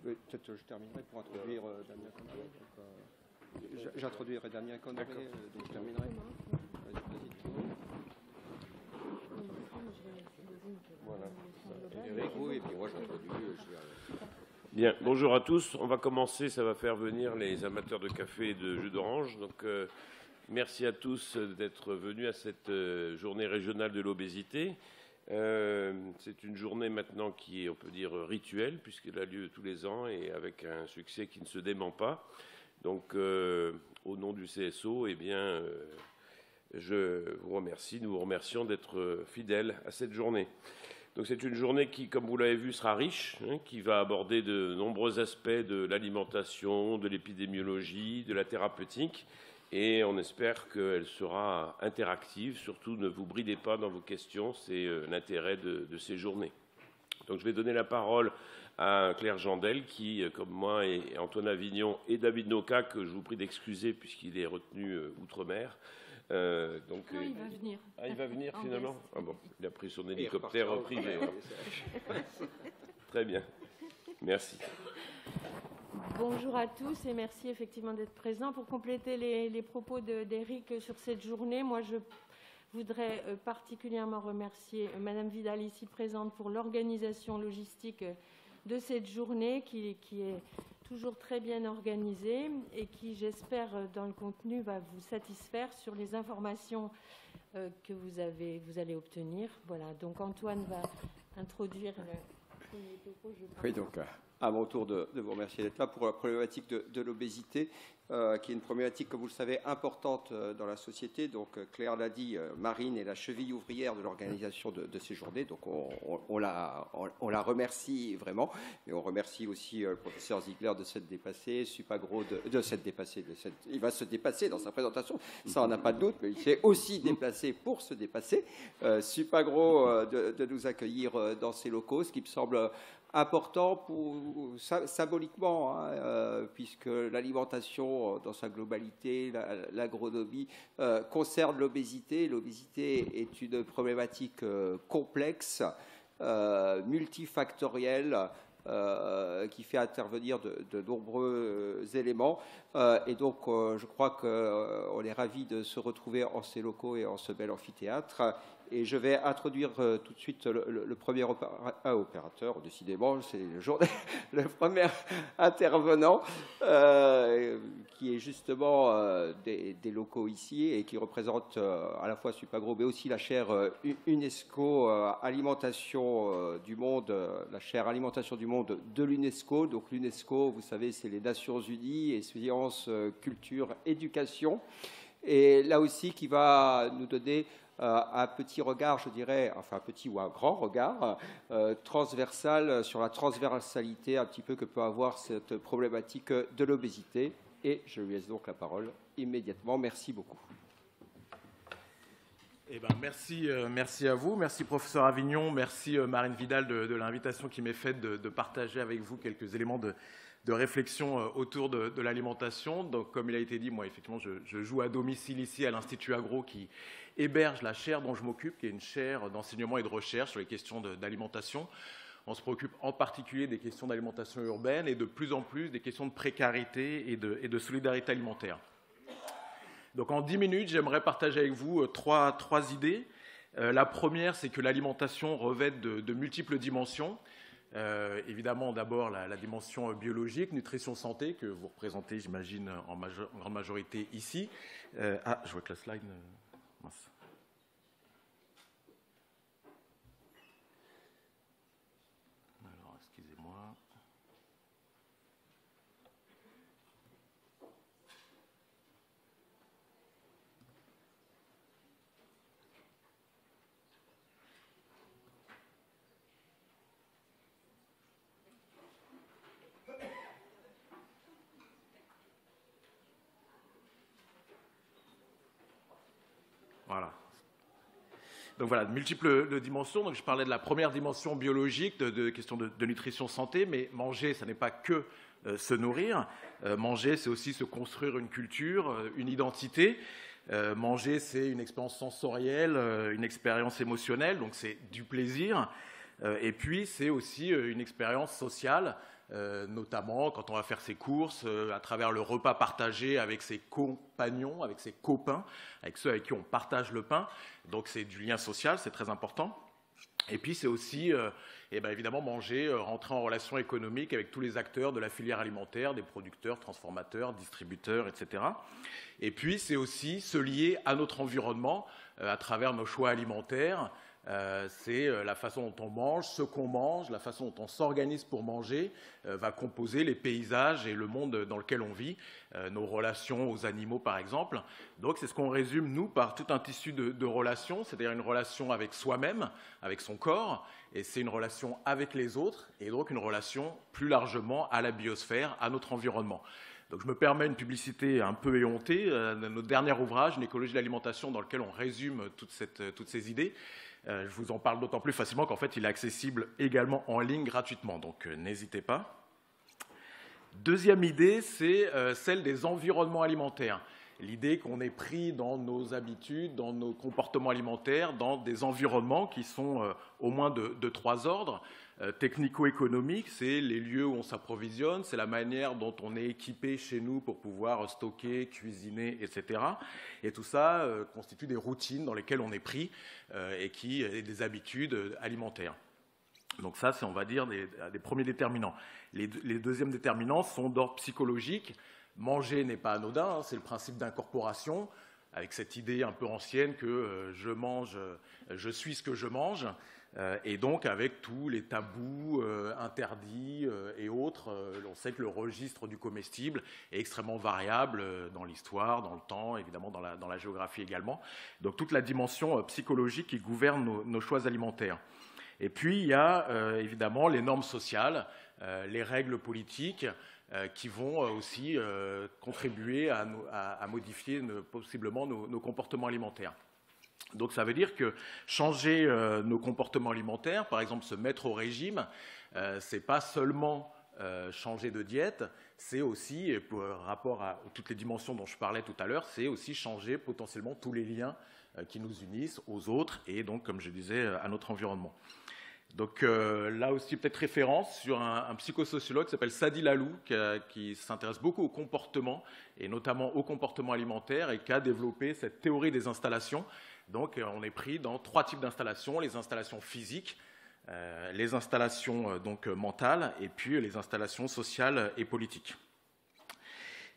Peut-être je terminerai pour introduire Damien Connery. J'introduirai Damien Connery, donc je terminerai. Voilà. Eric, oui, et puis moi j'introduis. Bien, bonjour à tous. On va commencer, ça va faire venir les amateurs de café et de jus d'orange. Donc, merci à tous d'être venus à cette journée régionale de l'obésité. C'est une journée maintenant qui est, on peut dire, rituelle, puisqu'elle a lieu tous les ans et avec un succès qui ne se dément pas. Donc, au nom du CSO, eh bien, je vous remercie, nous vous remercions d'être fidèles à cette journée. Donc c'est une journée qui, comme vous l'avez vu, sera riche, qui va aborder de nombreux aspects de l'alimentation, de l'épidémiologie, de la thérapeutique, et on espère qu'elle sera interactive. Surtout, ne vous bridez pas dans vos questions, c'est l'intérêt de ces journées. Donc je vais donner la parole à Claire Jandel, qui, comme moi, et Antoine Avignon et David Noca, que je vous prie d'excuser puisqu'il est retenu outre-mer. Donc, non, il va venir. Ah, il va venir finalement. Ah bon, il a pris son hélicoptère privé. Très bien. Merci. Bonjour à tous et merci effectivement d'être présents. Pour compléter les propos d'Éric sur cette journée, moi je voudrais particulièrement remercier Madame Vidal ici présente pour l'organisation logistique de cette journée qui est toujours très bien organisée et qui, j'espère, dans le contenu, va vous satisfaire sur les informations que vous allez obtenir. Voilà, donc Antoine va introduire le premier topo. Oui, donc à mon tour de vous remercier d'être là pour la problématique de l'obésité, qui est une problématique, comme vous le savez, importante dans la société. Donc Claire l'a dit, Marine est la cheville ouvrière de l'organisation de ces journées. Donc on la remercie vraiment. Et on remercie aussi le professeur Ziegler de s'être dépassé, Supagro de s'être dépassé. Il va se dépasser dans sa présentation, ça on n'a pas de doute, mais il s'est aussi déplacé pour se dépasser. Supagro de nous accueillir dans ses locaux, ce qui me semble important symboliquement, puisque l'alimentation dans sa globalité, l'agronomie, concerne l'obésité. L'obésité est une problématique complexe, multifactorielle, qui fait intervenir de nombreux éléments. Et donc, je crois qu'on est ravis de se retrouver en ces locaux et en ce bel amphithéâtre. Et je vais introduire tout de suite le premier opérateur, décidément, c'est le premier intervenant, qui est justement des locaux ici et qui représente à la fois Supagro, mais aussi la chaire UNESCO Alimentation du Monde, la chaire Alimentation du Monde de l'UNESCO. Donc l'UNESCO, vous savez, c'est les Nations Unies et sciences, culture, éducation. Et là aussi, qui va nous donner un petit regard, je dirais, enfin un petit ou un grand regard transversal sur la transversalité un petit peu que peut avoir cette problématique de l'obésité. Et je lui laisse donc la parole immédiatement. Merci beaucoup. Eh ben, merci à vous, merci professeur Avignon, merci Marine Vidal de l'invitation qui m'est faite de partager avec vous quelques éléments de réflexion autour de l'alimentation. Donc, comme il a été dit, moi, effectivement, je joue à domicile ici à l'Institut Agro qui héberge la chaire dont je m'occupe, qui est une chaire d'enseignement et de recherche sur les questions d'alimentation. On se préoccupe en particulier des questions d'alimentation urbaine et de plus en plus des questions de précarité et de solidarité alimentaire. Donc, en 10 minutes, j'aimerais partager avec vous trois idées. La première, c'est que l'alimentation revêt de multiples dimensions. Évidemment, d'abord, la dimension biologique, nutrition santé, que vous représentez, j'imagine, en grande majorité ici. Je vois que la slide... mince. Alors, excusez-moi. Voilà. Donc voilà, de multiples dimensions. Donc je parlais de la première dimension biologique, de questions de nutrition santé, mais manger, ça n'est pas que se nourrir. Manger, c'est aussi se construire une culture, une identité. Manger, c'est une expérience sensorielle, une expérience émotionnelle, donc c'est du plaisir. Et puis, c'est aussi une expérience sociale, notamment quand on va faire ses courses, à travers le repas partagé avec ses compagnons, avec ses copains, avec ceux avec qui on partage le pain. Donc, c'est du lien social, c'est très important. Et puis, c'est aussi, évidemment, manger, rentrer en relation économique avec tous les acteurs de la filière alimentaire, des producteurs, transformateurs, distributeurs, etc. Et puis, c'est aussi se lier à notre environnement à travers nos choix alimentaires. C'est la façon dont on mange, ce qu'on mange, la façon dont on s'organise pour manger va composer les paysages et le monde dans lequel on vit, nos relations aux animaux par exemple. Donc c'est ce qu'on résume nous par tout un tissu de relations, c'est-à-dire une relation avec soi-même, avec son corps, et c'est une relation avec les autres, et donc une relation plus largement à la biosphère, à notre environnement. Donc je me permets une publicité un peu éhontée, notre dernier ouvrage, Une écologie de l'alimentation, dans lequel on résume toutes ces idées. Je vous en parle d'autant plus facilement qu'en fait, il est accessible également en ligne gratuitement, donc n'hésitez pas. Deuxième idée, c'est celle des environnements alimentaires. L'idée qu'on est pris dans nos habitudes, dans nos comportements alimentaires, dans des environnements qui sont au moins de trois ordres. Technico-économique, c'est les lieux où on s'approvisionne, c'est la manière dont on est équipé chez nous pour pouvoir stocker, cuisiner, etc. Et tout ça constitue des routines dans lesquelles on est pris et des habitudes alimentaires. Donc ça, c'est, on va dire, des premiers déterminants. Les deuxièmes déterminants sont d'ordre psychologique. Manger n'est pas anodin, hein, c'est le principe d'incorporation, avec cette idée un peu ancienne que je mange, je suis ce que je mange. Et donc, avec tous les tabous interdits et autres, on sait que le registre du comestible est extrêmement variable dans l'histoire, dans le temps, évidemment dans la géographie également. Donc, toute la dimension psychologique qui gouverne nos choix alimentaires. Et puis, il y a évidemment les normes sociales, les règles politiques qui vont aussi contribuer à modifier possiblement nos comportements alimentaires. Donc ça veut dire que changer nos comportements alimentaires, par exemple se mettre au régime, ce n'est pas seulement changer de diète, c'est aussi, et par rapport à toutes les dimensions dont je parlais tout à l'heure, c'est aussi changer potentiellement tous les liens qui nous unissent aux autres et donc, comme je disais, à notre environnement. Donc là aussi, peut-être référence sur un psychosociologue qui s'appelle Sadi Lalou, qui s'intéresse beaucoup au comportement, et notamment au comportement alimentaire, et qui a développé cette théorie des installations. Donc on est pris dans trois types d'installations, les installations physiques, les installations donc, mentales, et puis les installations sociales et politiques.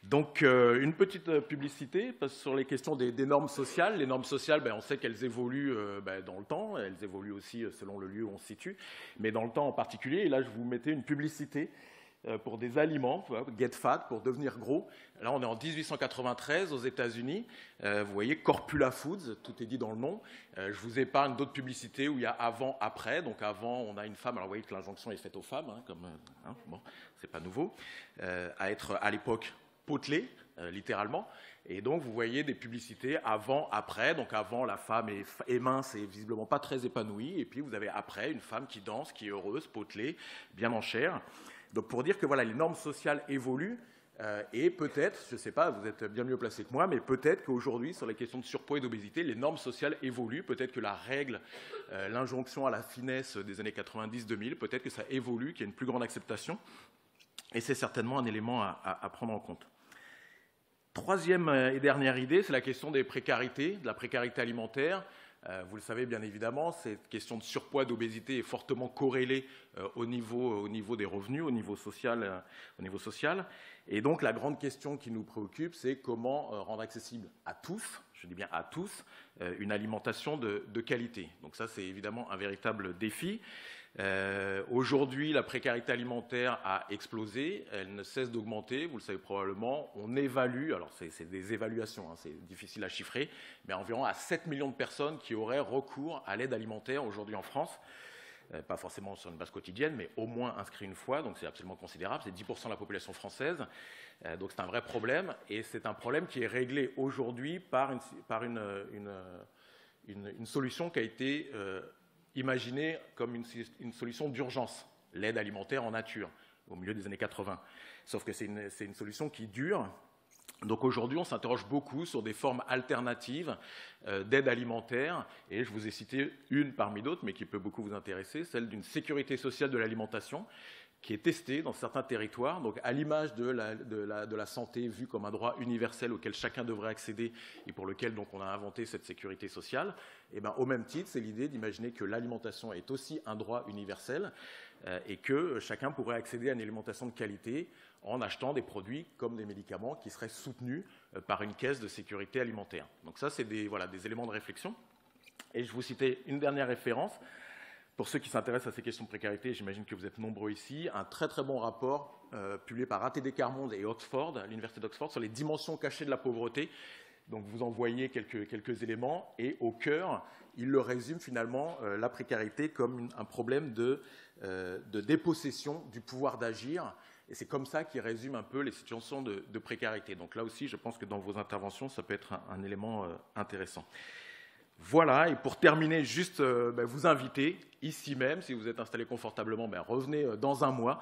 Donc, une petite publicité sur les questions des normes sociales. Les normes sociales, on sait qu'elles évoluent dans le temps, elles évoluent aussi selon le lieu où on se situe, mais dans le temps en particulier. Et là, je vous mettais une publicité pour des aliments, Get Fat, pour devenir gros. Là, on est en 1893 aux États-Unis. Vous voyez, Corpula Foods, tout est dit dans le nom. Je vous épargne d'autres publicités où il y a avant, après. Donc, avant, on a une femme. Alors, vous voyez que l'injonction est faite aux femmes, bon, c'est pas nouveau, à être à l'époque potelé, littéralement. Et donc, vous voyez des publicités avant, après. Donc, avant, la femme est mince et visiblement pas très épanouie. Et puis, vous avez après une femme qui danse, qui est heureuse, potelée, bien en chair. Donc, pour dire que voilà, les normes sociales évoluent. Et peut-être, je ne sais pas, vous êtes bien mieux placé que moi, mais peut-être qu'aujourd'hui, sur les questions de surpoids et d'obésité, les normes sociales évoluent. Peut-être que la règle, l'injonction à la finesse des années 90-2000, peut-être que ça évolue, qu'il y a une plus grande acceptation. Et c'est certainement un élément à prendre en compte. Troisième et dernière idée, c'est la question des précarités, de la précarité alimentaire. Vous le savez bien évidemment, cette question de surpoids, d'obésité est fortement corrélée au niveau des revenus, au niveau social. Et donc la grande question qui nous préoccupe, c'est comment rendre accessible à tous, je dis bien à tous, une alimentation de qualité. Donc ça, c'est évidemment un véritable défi. Aujourd'hui, la précarité alimentaire a explosé, elle ne cesse d'augmenter, vous le savez probablement. On évalue, alors c'est des évaluations, hein, c'est difficile à chiffrer, mais environ à 7 millions de personnes qui auraient recours à l'aide alimentaire aujourd'hui en France. Pas forcément sur une base quotidienne, mais au moins inscrit une fois, donc c'est absolument considérable, c'est 10% de la population française, donc c'est un vrai problème, et c'est un problème qui est réglé aujourd'hui par une solution qui a été imaginée comme une solution d'urgence, l'aide alimentaire en nature, au milieu des années 80. Sauf que c'est une solution qui dure, Donc aujourd'hui, on s'interroge beaucoup sur des formes alternatives d'aide alimentaire, et je vous ai cité une parmi d'autres, mais qui peut beaucoup vous intéresser, celle d'une sécurité sociale de l'alimentation, qui est testée dans certains territoires, donc à l'image de la santé vue comme un droit universel auquel chacun devrait accéder et pour lequel donc, on a inventé cette sécurité sociale. Et bien, au même titre, c'est l'idée d'imaginer que l'alimentation est aussi un droit universel et que chacun pourrait accéder à une alimentation de qualité en achetant des produits comme des médicaments qui seraient soutenus par une caisse de sécurité alimentaire. Donc ça, c'est des éléments de réflexion. Et je vous citais une dernière référence. Pour ceux qui s'intéressent à ces questions de précarité, j'imagine que vous êtes nombreux ici, un très très bon rapport publié par ATD Quart Monde et Oxford, l'université d'Oxford, sur les dimensions cachées de la pauvreté. Donc vous en voyez quelques éléments, et au cœur, il le résume finalement la précarité comme un problème de dépossession du pouvoir d'agir. Et c'est comme ça qu'il résume un peu les situations de précarité. Donc là aussi, je pense que dans vos interventions, ça peut être un élément intéressant. Voilà, et pour terminer, juste vous inviter, ici même, si vous êtes installé confortablement, revenez dans un mois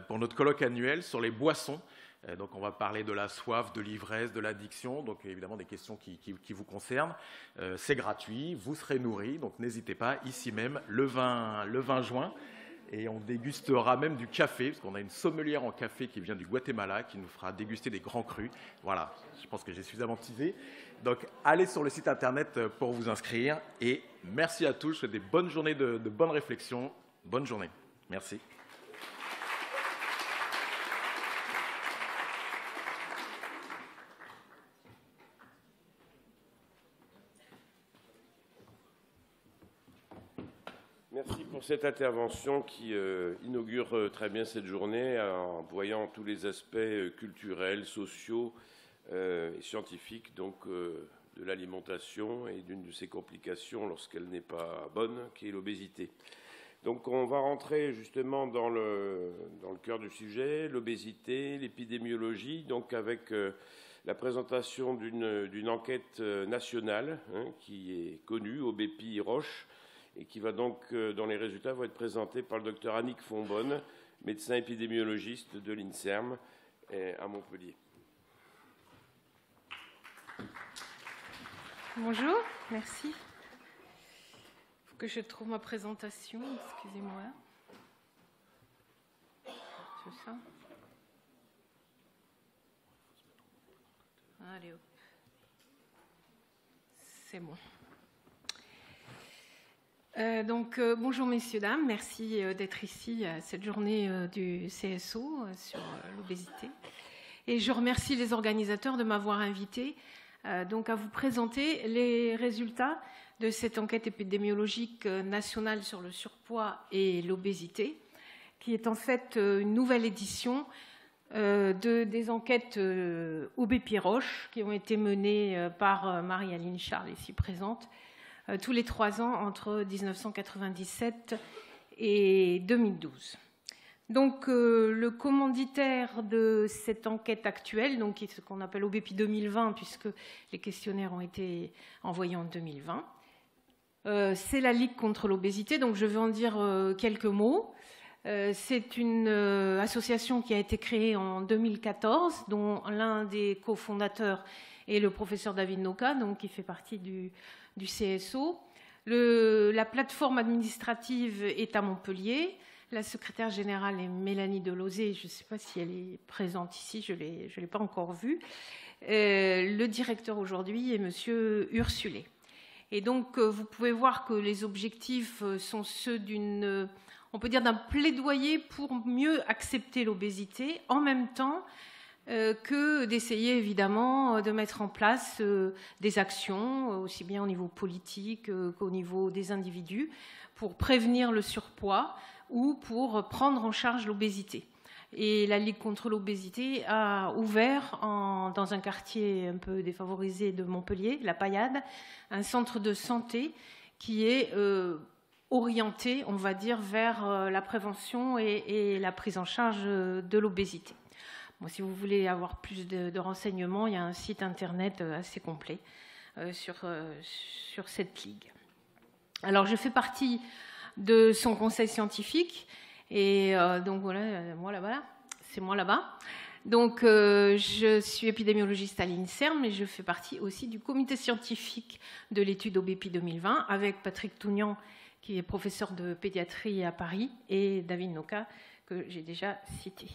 pour notre colloque annuel sur les boissons. Donc on va parler de la soif, de l'ivresse, de l'addiction, donc évidemment des questions qui vous concernent. C'est gratuit, vous serez nourris, donc n'hésitez pas, ici même, le 20 juin. Et on dégustera même du café, parce qu'on a une sommelière en café qui vient du Guatemala, qui nous fera déguster des grands crus. Voilà, je pense que j'ai suffisamment teasé. Donc, allez sur le site internet pour vous inscrire. Et merci à tous, je vous souhaite des bonnes journées de bonnes réflexions. Bonne journée. Merci. Merci pour cette intervention qui inaugure très bien cette journée en voyant tous les aspects culturels, sociaux et scientifiques donc, de l'alimentation et d'une de ses complications lorsqu'elle n'est pas bonne, qui est l'obésité. Donc on va rentrer justement dans le cœur du sujet, l'obésité, l'épidémiologie, donc avec la présentation d'une enquête nationale qui est connue, Aubépine-Roche, et qui va donc, dont les résultats vont être présentés par le docteur Annick Fonbonne, médecin épidémiologiste de l'INSERM à Montpellier. Bonjour, merci. Il faut que je trouve ma présentation, excusez-moi. C'est ça. Allez hop. C'est bon. Bonjour messieurs, dames, merci d'être ici à cette journée du CSO sur l'obésité. Et je remercie les organisateurs de m'avoir invité à vous présenter les résultats de cette enquête épidémiologique nationale sur le surpoids et l'obésité, qui est en fait une nouvelle édition des enquêtes Aubépine-Roche qui ont été menées par Marie-Aline Charles, ici présente, tous les 3 ans entre 1997 et 2012. Donc, le commanditaire de cette enquête actuelle, donc, qui est ce qu'on appelle Aubépine 2020, puisque les questionnaires ont été envoyés en 2020, c'est la Ligue contre l'obésité. Donc, je vais en dire quelques mots. C'est une association qui a été créée en 2014, dont l'un des cofondateurs est le professeur David Noka, donc, qui fait partie du CSO. La plateforme administrative est à Montpellier. La secrétaire générale est Mélanie Delosé. Je ne sais pas si elle est présente ici, je ne l'ai pas encore vue. Le directeur aujourd'hui est monsieur Ursulé. Et donc, vous pouvez voir que les objectifs sont ceux on peut dire d'un plaidoyer pour mieux accepter l'obésité, en même temps que d'essayer évidemment de mettre en place des actions, aussi bien au niveau politique qu'au niveau des individus, pour prévenir le surpoids ou pour prendre en charge l'obésité. Et la Ligue contre l'obésité a ouvert dans un quartier un peu défavorisé de Montpellier, la Paillade, un centre de santé qui est orienté, on va dire, vers la prévention et la prise en charge de l'obésité. Bon, si vous voulez avoir plus de renseignements, il y a un site internet assez complet sur cette ligue. Alors, je fais partie de son conseil scientifique, et donc voilà, moi là-bas, c'est moi là-bas. Donc, je suis épidémiologiste à l'INSERM et je fais partie aussi du comité scientifique de l'étude OBEPI 2020 avec Patrick Tougnan, qui est professeur de pédiatrie à Paris, et David Noka, que j'ai déjà cité.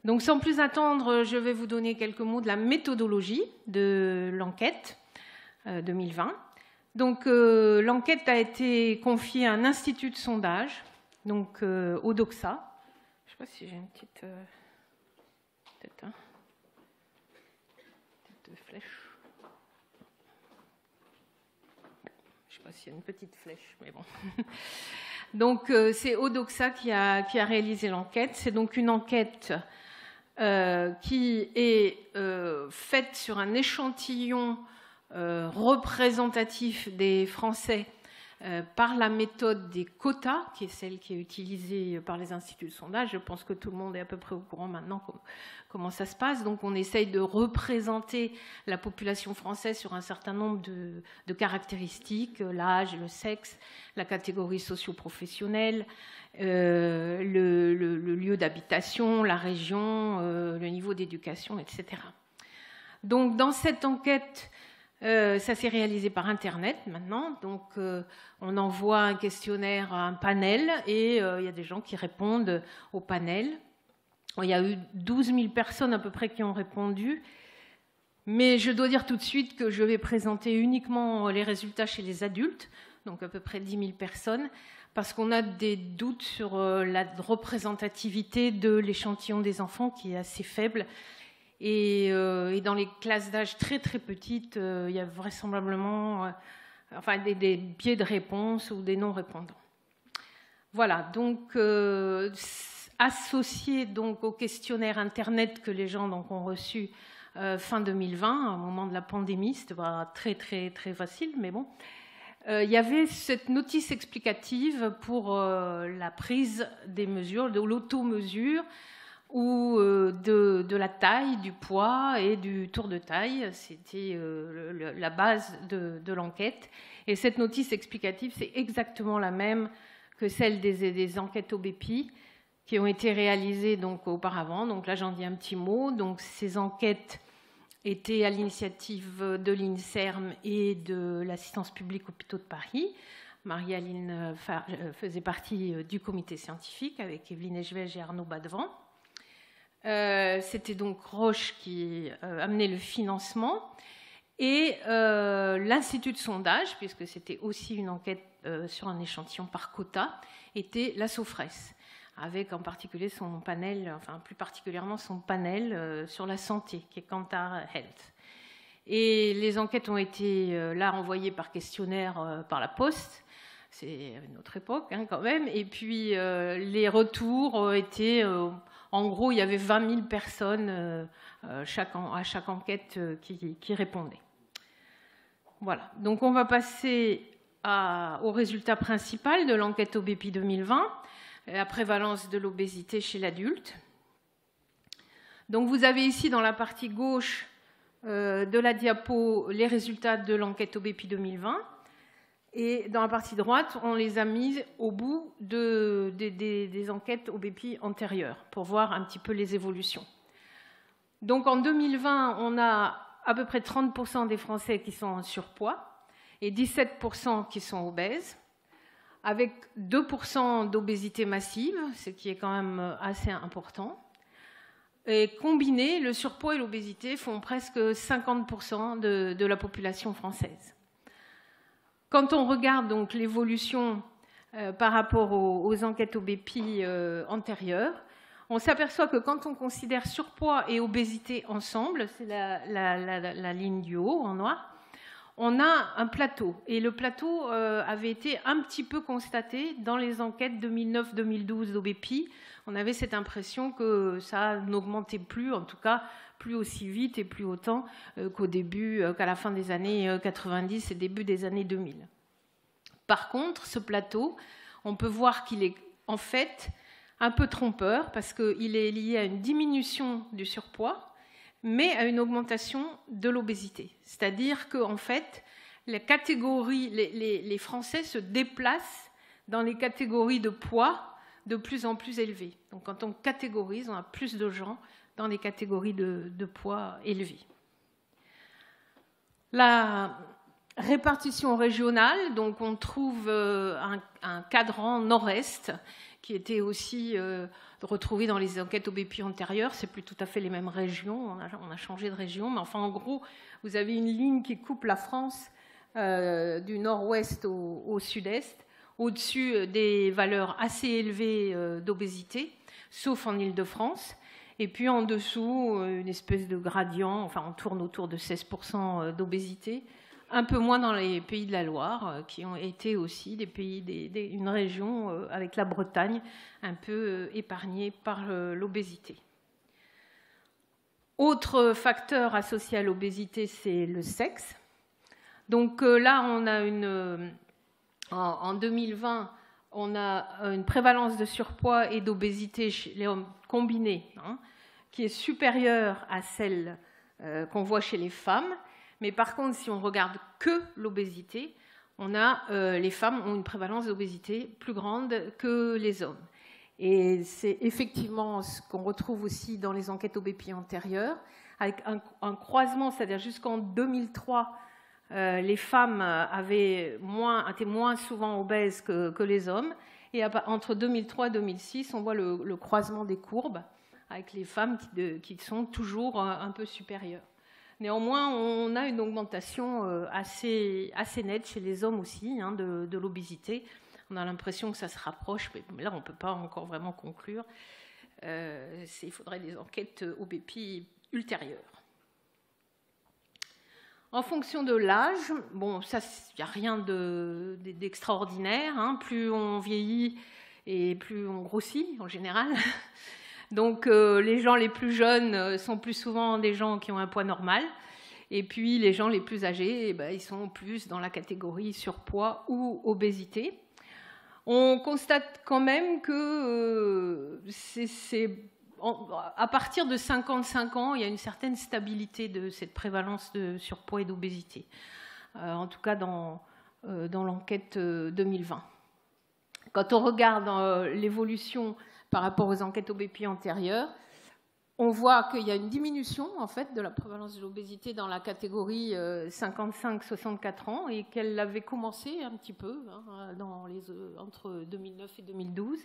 Donc, sans plus attendre, je vais vous donner quelques mots de la méthodologie de l'enquête 2020. Donc, l'enquête a été confiée à un institut de sondage, donc au DOXA. Je ne sais pas si j'ai une petite... peut-être un... de flèche. Je ne sais pas s'il y a une petite flèche, mais bon. Donc, c'est Odoxa qui a réalisé l'enquête. C'est donc une enquête qui est faite sur un échantillon représentatif des Français par la méthode des quotas, qui est celle qui est utilisée par les instituts de sondage. Je pense que tout le monde est à peu près au courant maintenant comment ça se passe. Donc on essaye de représenter la population française sur un certain nombre de caractéristiques, l'âge, le sexe, la catégorie socio-professionnelle, le lieu d'habitation, la région, le niveau d'éducation, etc. Donc dans cette enquête, ça s'est réalisé par Internet maintenant, donc on envoie un questionnaire à un panel et il y a des gens qui répondent au panel. Il y a eu 12 000 personnes à peu près qui ont répondu, mais je dois dire tout de suite que je vais présenter uniquement les résultats chez les adultes, donc à peu près 10 000 personnes, parce qu'on a des doutes sur la représentativité de l'échantillon des enfants qui est assez faible. Et dans les classes d'âge très très petites, il y a vraisemblablement des biais de réponse ou des non-répondants. Voilà, donc associé donc au questionnaire Internet que les gens donc, ont reçu fin 2020, au moment de la pandémie, c'était pas très très très facile, mais bon, il y avait cette notice explicative pour la prise des mesures, de l'auto-mesure, ou de la taille, du poids et du tour de taille. C'était la base de l'enquête. Et cette notice explicative, c'est exactement la même que celle des enquêtes OBEPI qui ont été réalisées donc, auparavant. Donc là, j'en dis un petit mot. Donc, ces enquêtes étaient à l'initiative de l'INSERM et de l'Assistance publique Hôpitaux de Paris. Marie-Aline faisait partie du comité scientifique avec Evelyne Echevège et Arnaud Badevant. C'était donc Roche qui amenait le financement et l'institut de sondage, puisque c'était aussi une enquête sur un échantillon par quota, était la Sofres, avec en particulier son panel, enfin plus particulièrement son panel sur la santé, qui est Kantar Health. Et les enquêtes ont été là envoyées par questionnaire par la Poste. C'est une autre époque hein, quand même. Et puis les retours étaient... en gros, il y avait 20 000 personnes à chaque enquête qui répondaient. Voilà. Donc, on va passer au résultat principal de l'enquête OBEPI 2020, la prévalence de l'obésité chez l'adulte. Donc, vous avez ici, dans la partie gauche de la diapo, les résultats de l'enquête OBEPI 2020. Et dans la partie droite, on les a mis au bout des enquêtes OBEPI antérieures pour voir un petit peu les évolutions. Donc en 2020, on a à peu près 30% des Français qui sont en surpoids et 17% qui sont obèses, avec 2% d'obésité massive, ce qui est quand même assez important. Et combiné, le surpoids et l'obésité font presque 50% de la population française. Quand on regarde donc l'évolution par rapport aux enquêtes OBEPI antérieures, on s'aperçoit que quand on considère surpoids et obésité ensemble, c'est la ligne du haut en noir, on a un plateau. Et le plateau avait été un petit peu constaté dans les enquêtes 2009-2012 d'OBEPI. On avait cette impression que ça n'augmentait plus, en tout cas plus aussi vite et plus autant qu'au début, qu'à la fin des années 90 et début des années 2000. Par contre, ce plateau, on peut voir qu'il est en fait un peu trompeur parce qu'il est lié à une diminution du surpoids, mais à une augmentation de l'obésité. C'est-à-dire qu'en fait, les Français se déplacent dans les catégories de poids de plus en plus élevée. Donc quand on catégorise, on a plus de gens dans des catégories de poids élevés. La répartition régionale, donc on trouve un cadran nord-est qui était aussi retrouvé dans les enquêtes OBEPI antérieures. C'est plus tout à fait les mêmes régions, on a changé de région, mais enfin en gros, vous avez une ligne qui coupe la France du nord-ouest au sud-est, au-dessus des valeurs assez élevées d'obésité, sauf en Île-de-France. Et puis en dessous, une espèce de gradient, enfin on tourne autour de 16% d'obésité, un peu moins dans les pays de la Loire, qui ont été aussi des pays, une région avec la Bretagne, un peu épargnée par l'obésité. Autre facteur associé à l'obésité, c'est le sexe. Donc là, on a en 2020, on a une prévalence de surpoids et d'obésité chez les hommes combinés, qui est supérieure à celle qu'on voit chez les femmes. Mais par contre, si on regarde que l'obésité, les femmes ont une prévalence d'obésité plus grande que les hommes. Et c'est effectivement ce qu'on retrouve aussi dans les enquêtes OBEPI antérieures, avec un croisement, c'est-à-dire jusqu'en 2003, les femmes étaient moins souvent obèses que les hommes. Et entre 2003 et 2006, on voit le croisement des courbes avec les femmes qui sont toujours un peu supérieures. Néanmoins, on a une augmentation assez nette chez les hommes aussi de l'obésité. On a l'impression que ça se rapproche, mais là, on ne peut pas encore vraiment conclure. Il faudrait des enquêtes OBEPI ultérieures. En fonction de l'âge, bon, ça, il n'y a rien d'extraordinaire. Plus on vieillit et plus on grossit, en général. Donc, les gens les plus jeunes sont plus souvent des gens qui ont un poids normal. Et puis, les gens les plus âgés, ils sont plus dans la catégorie surpoids ou obésité. On constate quand même que à partir de 55 ans, il y a une certaine stabilité de cette prévalence de surpoids et d'obésité, en tout cas dans l'enquête 2020. Quand on regarde l'évolution par rapport aux enquêtes OBEPI antérieures, on voit qu'il y a une diminution en fait, de la prévalence de l'obésité dans la catégorie 55-64 ans et qu'elle avait commencé un petit peu entre 2009 et 2012.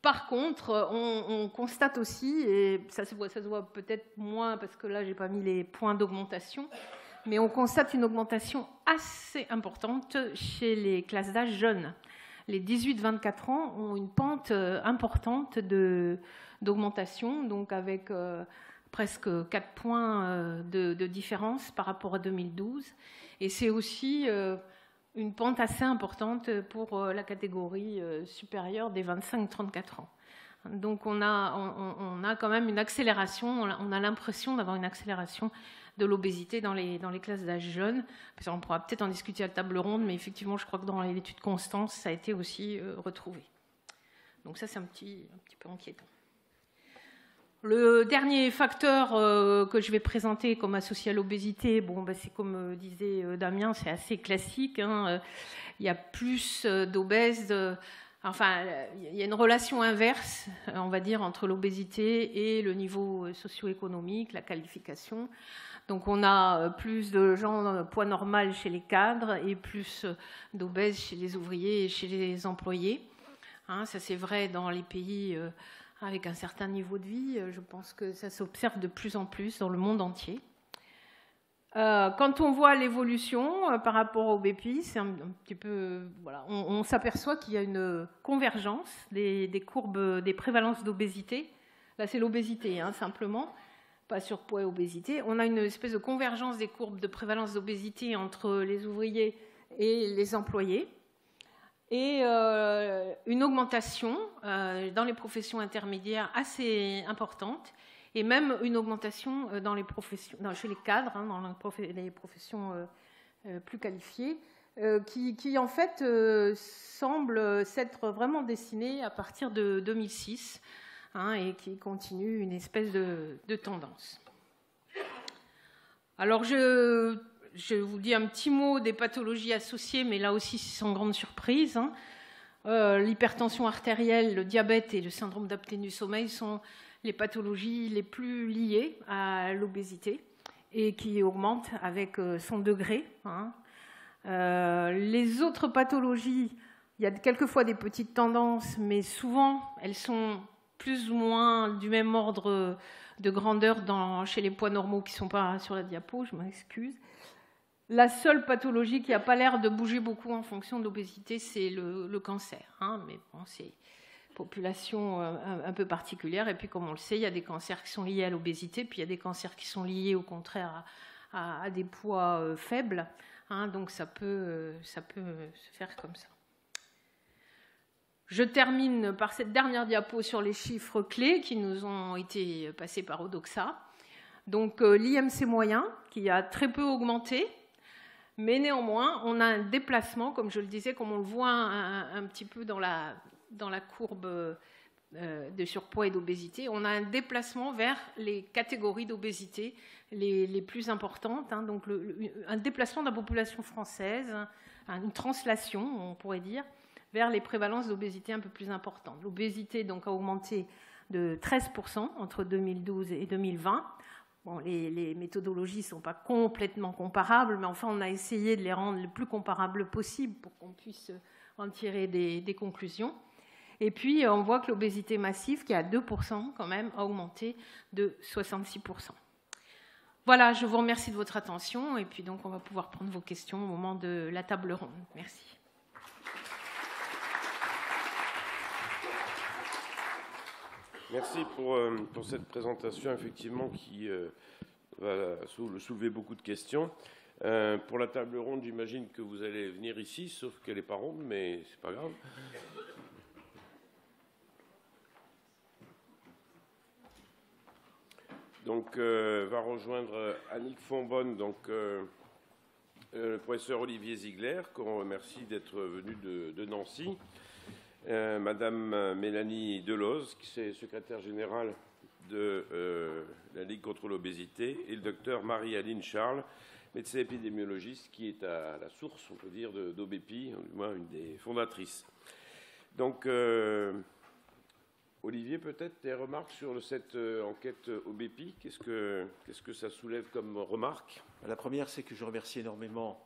Par contre, on constate aussi, et ça se voit peut-être moins parce que là, je n'ai pas mis les points d'augmentation, mais on constate une augmentation assez importante chez les classes d'âge jeunes. Les 18-24 ans ont une pente importante d'augmentation, donc avec presque 4 points de différence par rapport à 2012. Et c'est aussi une pente assez importante pour la catégorie supérieure des 25-34 ans. Donc on a quand même une accélération, on a l'impression d'avoir une accélération de l'obésité dans les classes d'âge jeunes. On pourra peut-être en discuter à table ronde, mais effectivement, je crois que dans l'étude Constance, ça a été aussi retrouvé. Donc ça, c'est un petit peu inquiétant. Le dernier facteur que je vais présenter comme associé à l'obésité, c'est comme disait Damien, c'est assez classique. Il y a plus d'obèses. Il y a une relation inverse, on va dire, entre l'obésité et le niveau socio-économique, la qualification. Donc on a plus de gens poids normal chez les cadres et plus d'obèses chez les ouvriers et chez les employés. Ça c'est vrai dans les pays avec un certain niveau de vie. Je pense que ça s'observe de plus en plus dans le monde entier. Quand on voit l'évolution par rapport au BPI, c'est un petit peu, on s'aperçoit qu'il y a une convergence des courbes des prévalences d'obésité. Là c'est l'obésité simplement. Pas surpoids et obésité. On a une espèce de convergence des courbes de prévalence d'obésité entre les ouvriers et les employés et une augmentation dans les professions intermédiaires assez importante et même une augmentation chez les cadres, dans les professions plus qualifiées, qui en fait semble s'être vraiment dessinée à partir de 2006. Et qui continue une espèce de tendance. Alors, je vous dis un petit mot des pathologies associées, mais là aussi, c'est sans grande surprise. L'hypertension artérielle, le diabète et le syndrome d'apnée du sommeil sont les pathologies les plus liées à l'obésité et qui augmentent avec son degré. Les autres pathologies, il y a quelquefois des petites tendances, mais souvent elles sont plus ou moins du même ordre de grandeur chez les poids normaux qui ne sont pas sur la diapo, je m'excuse. La seule pathologie qui n'a pas l'air de bouger beaucoup en fonction de l'obésité, c'est le cancer. Mais bon, c'est une population un peu particulière. Et puis, comme on le sait, il y a des cancers qui sont liés à l'obésité, puis il y a des cancers qui sont liés, au contraire, à des poids faibles. Donc, ça peut se faire comme ça. Je termine par cette dernière diapo sur les chiffres clés qui nous ont été passés par Odoxa. Donc, l'IMC moyen, qui a très peu augmenté. Mais néanmoins, on a un déplacement, comme je le disais, comme on le voit un petit peu dans la courbe de surpoids et d'obésité, on a un déplacement vers les catégories d'obésité les plus importantes. Donc un déplacement de la population française, une translation, on pourrait dire, vers les prévalences d'obésité un peu plus importantes. L'obésité donc a augmenté de 13% entre 2012 et 2020. Bon, les méthodologies ne sont pas complètement comparables, mais enfin, on a essayé de les rendre le plus comparables possible pour qu'on puisse en tirer des conclusions. Et puis, on voit que l'obésité massive, qui est à 2% quand même, a augmenté de 66%. Voilà, je vous remercie de votre attention. Et puis, donc, on va pouvoir prendre vos questions au moment de la table ronde. Merci. Merci pour cette présentation, effectivement, qui va soulever beaucoup de questions. Pour la table ronde, j'imagine que vous allez venir ici, sauf qu'elle n'est pas ronde, mais c'est pas grave. Donc, va rejoindre Annick Fonbonne, donc le professeur Olivier Ziegler, qu'on remercie d'être venu de Nancy. Madame Mélanie Deloz, qui est secrétaire générale de la Ligue contre l'obésité, et le docteur Marie-Aline Charles, médecin épidémiologiste, qui est à la source, on peut dire, d'Obépi, du moins une des fondatrices. Donc, Olivier, peut-être des remarques sur cette enquête Obépi. Qu'est-ce que ça soulève comme remarque? La première, c'est que je remercie énormément,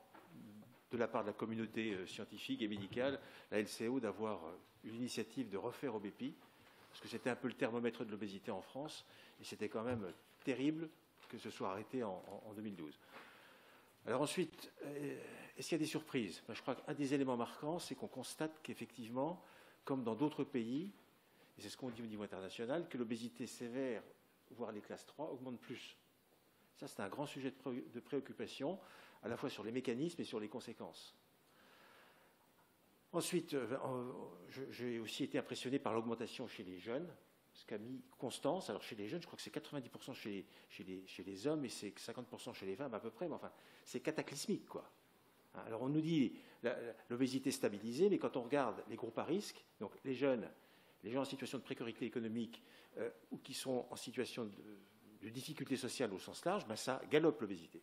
de la part de la communauté scientifique et médicale, la LCO, d'avoir eu l'initiative de refaire Obépi, parce que c'était un peu le thermomètre de l'obésité en France, et c'était quand même terrible que ce soit arrêté en 2012. Alors ensuite, est-ce qu'il y a des surprises? Je crois qu'un des éléments marquants, c'est qu'on constate qu'effectivement, comme dans d'autres pays, et c'est ce qu'on dit au niveau international, que l'obésité sévère, voire les classes 3, augmente plus. Ça, c'est un grand sujet de préoccupation, à la fois sur les mécanismes et sur les conséquences. Ensuite, j'ai aussi été impressionné par l'augmentation chez les jeunes, ce qu'a mis Constance. Alors chez les jeunes, je crois que c'est 90% chez les hommes et c'est 50% chez les femmes à peu près, mais enfin, c'est cataclysmique, quoi. Alors on nous dit l'obésité stabilisée, mais quand on regarde les groupes à risque, donc les jeunes, les gens en situation de précarité économique ou qui sont en situation de difficulté sociale au sens large, ça galope l'obésité.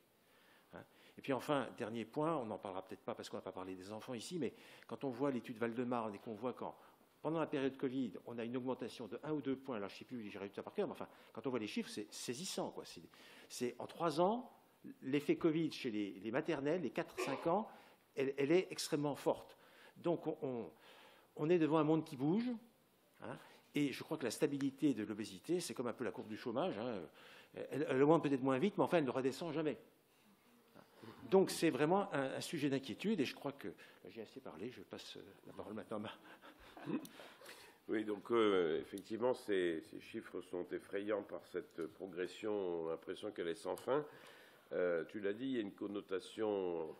Et puis enfin, dernier point, on n'en parlera peut-être pas parce qu'on n'a pas parlé des enfants ici, mais quand on voit l'étude Val-de-Marne et qu'on voit pendant la période Covid, on a une augmentation de 1 ou 2 points, alors je ne sais plus, j'ai réussi à par cœur, mais enfin, quand on voit les chiffres, c'est saisissant, quoi. C'est en 3 ans, l'effet Covid chez les maternelles, les 4-5 ans, elle est extrêmement forte. Donc on est devant un monde qui bouge, et je crois que la stabilité de l'obésité, c'est comme un peu la courbe du chômage, elle augmente peut-être moins vite, mais enfin, elle ne redescend jamais. Donc c'est vraiment un sujet d'inquiétude, et je crois que j'ai assez parlé, je passe la parole maintenant à Oui, donc effectivement, ces chiffres sont effrayants par cette progression, on a l'impression qu'elle est sans fin. Tu l'as dit, il y a une connotation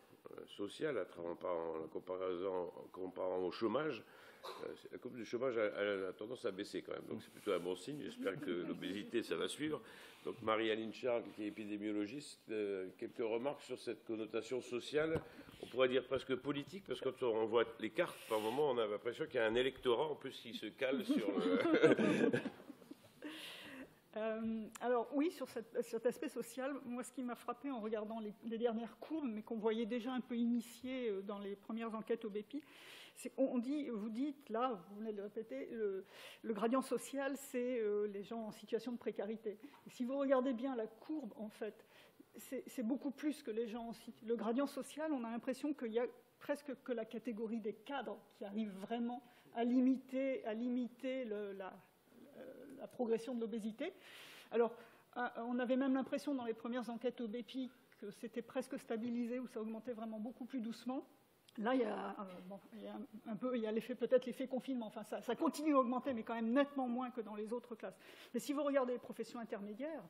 sociale en comparant au chômage. La courbe du chômage a tendance à baisser quand même, donc c'est plutôt un bon signe. J'espère que l'obésité, ça va suivre. Donc Marie-Aline Charles, qui est épidémiologiste, quelques remarques sur cette connotation sociale, on pourrait dire presque politique, parce que quand on voit les cartes, par moment, on a l'impression qu'il y a un électorat en plus qui se cale sur le... Alors oui, sur cet aspect social, moi ce qui m'a frappé en regardant les dernières courbes, mais qu'on voyait déjà un peu initiées dans les premières enquêtes au BEPI, c'est vous dites là, vous venez de le répéter, le gradient social, c'est les gens en situation de précarité. Et si vous regardez bien la courbe, en fait, c'est beaucoup plus que les gens en situation. Le gradient social, on a l'impression qu'il y a presque que la catégorie des cadres qui arrive vraiment à limiter la progression de l'obésité. Alors, on avait même l'impression dans les premières enquêtes au BEPI que c'était presque stabilisé, ou ça augmentait vraiment beaucoup plus doucement. Là, il y a peut-être l'effet confinement. Enfin, ça continue à augmenter, mais quand même nettement moins que dans les autres classes. Mais si vous regardez les professions intermédiaires,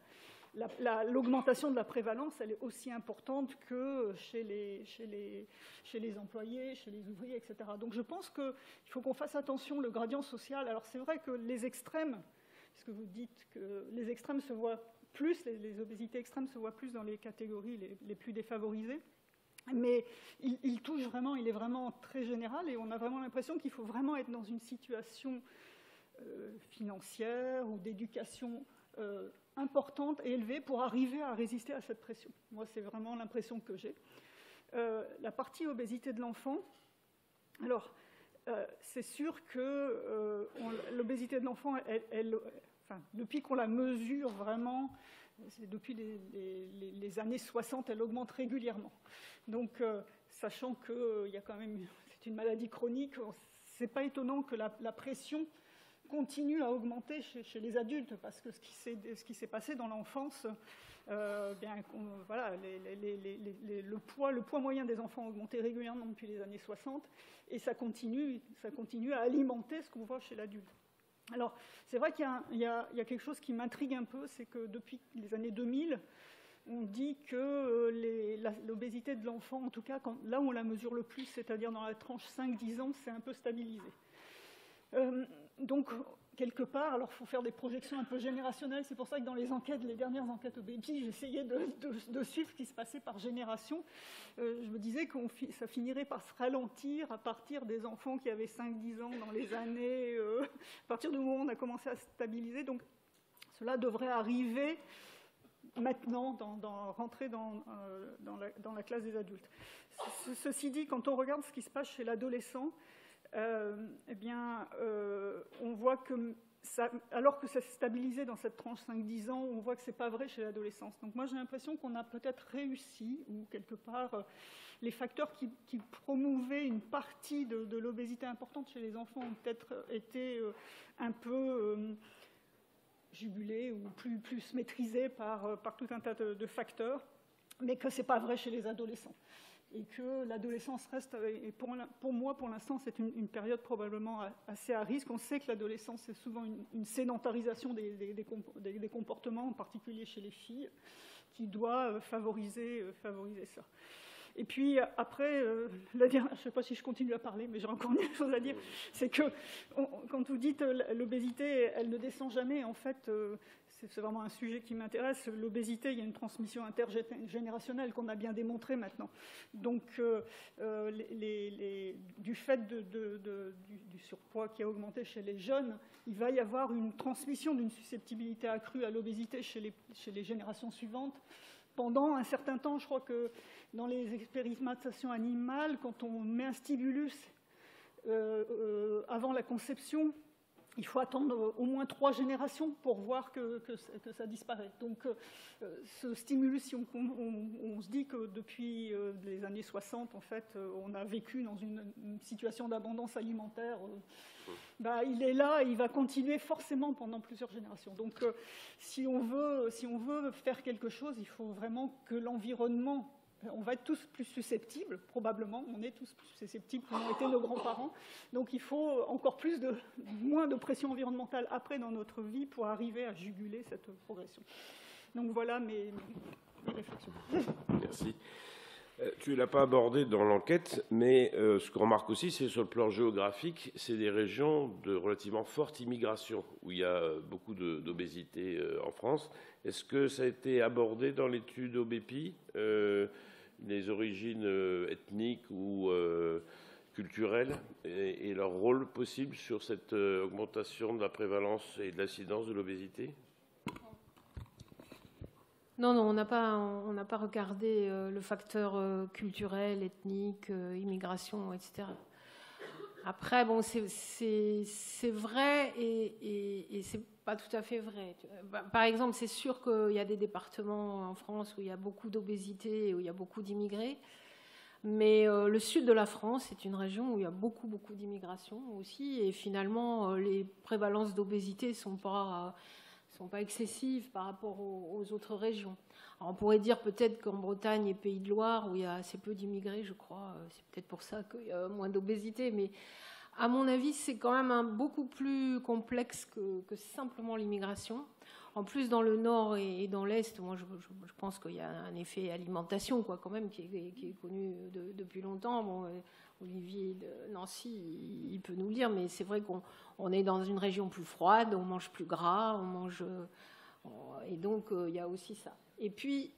l'augmentation de la prévalence, elle est aussi importante que chez les employés, chez les ouvriers, etc. Donc je pense qu'il faut qu'on fasse attention, le gradient social. Alors c'est vrai que les extrêmes, puisque vous dites que les extrêmes se voient plus, les obésités extrêmes se voient plus dans les catégories les plus défavorisées, mais il est vraiment très général, et on a vraiment l'impression qu'il faut vraiment être dans une situation financière ou d'éducation importante et élevée pour arriver à résister à cette pression. Moi, c'est vraiment l'impression que j'ai. La partie obésité de l'enfant, alors, c'est sûr que l'obésité de l'enfant, depuis qu'on la mesure vraiment, depuis les années 60, elle augmente régulièrement. Donc, sachant qu'il y a quand même, c'est une maladie chronique, c'est pas étonnant que la pression continue à augmenter chez les adultes, parce que ce qui s'est passé dans l'enfance, le poids moyen des enfants a augmenté régulièrement depuis les années 60, et ça continue à alimenter ce qu'on voit chez l'adulte. Alors, c'est vrai qu'il y a quelque chose qui m'intrigue un peu, c'est que depuis les années 2000, on dit que l'obésité de l'enfant, en tout cas là où on la mesure le plus, c'est-à-dire dans la tranche 5-10 ans, c'est un peu stabilisé. Donc, quelque part, alors il faut faire des projections un peu générationnelles. C'est pour ça que dans les dernières enquêtes au BEPI, j'essayais de suivre ce qui se passait par génération. Je me disais que ça finirait par se ralentir à partir des enfants qui avaient 5-10 ans dans les années, à partir du moment où on a commencé à stabiliser. Donc, cela devrait arriver maintenant, rentrer dans la classe des adultes. Ceci dit, quand on regarde ce qui se passe chez l'adolescent, on voit que alors que ça s'est stabilisé dans cette tranche 5-10 ans, on voit que ce n'est pas vrai chez l'adolescence. Donc moi j'ai l'impression qu'on a peut-être réussi, ou quelque part les facteurs qui promouvaient une partie de l'obésité importante chez les enfants ont peut-être été un peu jugulés ou plus maîtrisés par tout un tas de facteurs, mais que ce n'est pas vrai chez les adolescents. Et que l'adolescence reste, et pour moi, pour l'instant, c'est une période probablement assez à risque. On sait que l'adolescence, c'est souvent une sédentarisation des comportements, en particulier chez les filles, qui doit favoriser ça. Et puis après, je ne sais pas si je continue à parler, mais j'ai encore une chose à dire, c'est que quand vous dites l'obésité, elle ne descend jamais, en fait, c'est vraiment un sujet qui m'intéresse. L'obésité, il y a une transmission intergénérationnelle qu'on a bien démontré maintenant. Donc, du fait du surpoids qui a augmenté chez les jeunes, il va y avoir une transmission d'une susceptibilité accrue à l'obésité chez les générations suivantes. Pendant un certain temps, je crois que dans les expérimentations animales, quand on met un stimulus avant la conception, il faut attendre au moins 3 générations pour voir que ça disparaît. Donc, ce stimulus, si on se dit que depuis les années 60, en fait, on a vécu dans une situation d'abondance alimentaire, il est là et il va continuer forcément pendant plusieurs générations. Donc, si on veut faire quelque chose, il faut vraiment que l'environnement... On va être tous plus susceptibles, probablement. On est tous plus susceptibles que l'ont été nos grands-parents. Donc il faut encore moins de pression environnementale après dans notre vie pour arriver à juguler cette progression. Donc voilà mes réflexions. Merci. Tu ne l'as pas abordé dans l'enquête, mais ce qu'on remarque aussi, c'est sur le plan géographique, c'est des régions de relativement forte immigration, où il y a beaucoup d'obésité en France. Est-ce que ça a été abordé dans l'étude au BEPI, les origines ethniques ou culturelles et leur rôle possible sur cette augmentation de la prévalence et de l'incidence de l'obésité ? Non, on n'a pas regardé le facteur culturel, ethnique, immigration, etc. Après, bon, c'est vrai et c'est pas tout à fait vrai. Par exemple, c'est sûr qu'il y a des départements en France où il y a beaucoup d'obésité et où il y a beaucoup d'immigrés. Mais le sud de la France est une région où il y a beaucoup d'immigration aussi. Et finalement, les prévalences d'obésité ne sont pas excessives par rapport aux autres régions. Alors, on pourrait dire peut-être qu'en Bretagne et Pays de Loire, où il y a assez peu d'immigrés, je crois, c'est peut-être pour ça qu'il y a moins d'obésité. Mais à mon avis, c'est quand même beaucoup plus complexe que simplement l'immigration. En plus, dans le nord et dans l'est, moi, je pense qu'il y a un effet alimentation, quoi, quand même, qui est connu depuis longtemps. Bon, Olivier de Nancy, il peut nous le dire, mais c'est vrai qu'on est dans une région plus froide, on mange plus gras, et donc il y a aussi ça. Et puis,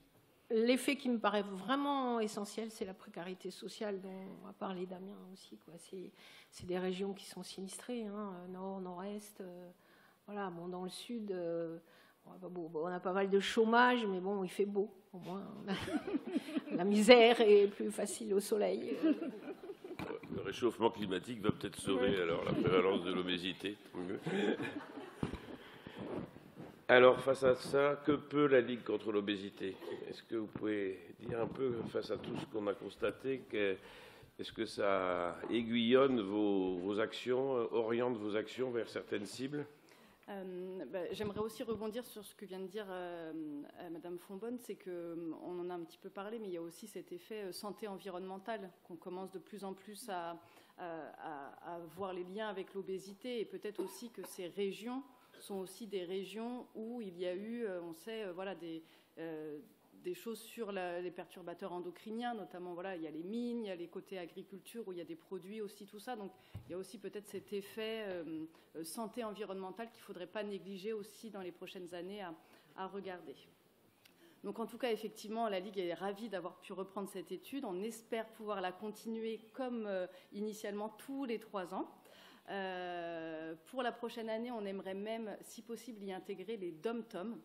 l'effet qui me paraît vraiment essentiel, c'est la précarité sociale dont a parlé Damien aussi, quoi. C'est des régions qui sont sinistrées, hein, nord, nord-est. Voilà, bon, dans le sud, on a pas mal de chômage, mais bon, il fait beau. Au moins, la misère est plus facile au soleil. Le réchauffement climatique va peut-être sauver alors la prévalence de l'obésité. Alors, face à ça, que peut la Ligue contre l'obésité? Est-ce que vous pouvez dire un peu, face à tout ce qu'on a constaté, est-ce que ça aiguillonne vos actions, oriente vos actions vers certaines cibles? J'aimerais aussi rebondir sur ce que vient de dire Madame Fonbonne, c'est qu'on en a un petit peu parlé, mais il y a aussi cet effet santé environnementale qu'on commence de plus en plus à voir les liens avec l'obésité, et peut-être aussi que ces régions sont aussi des régions où il y a eu, on sait, voilà, des choses sur les perturbateurs endocriniens, notamment, voilà, il y a les mines, il y a les côtés agriculture où il y a des produits aussi, tout ça. Donc, il y a aussi peut-être cet effet santé environnementale qu'il ne faudrait pas négliger aussi dans les prochaines années à regarder. Donc, en tout cas, effectivement, la Ligue est ravie d'avoir pu reprendre cette étude. On espère pouvoir la continuer comme initialement tous les 3 ans. Pour la prochaine année, on aimerait même, si possible, y intégrer les DOM-TOM,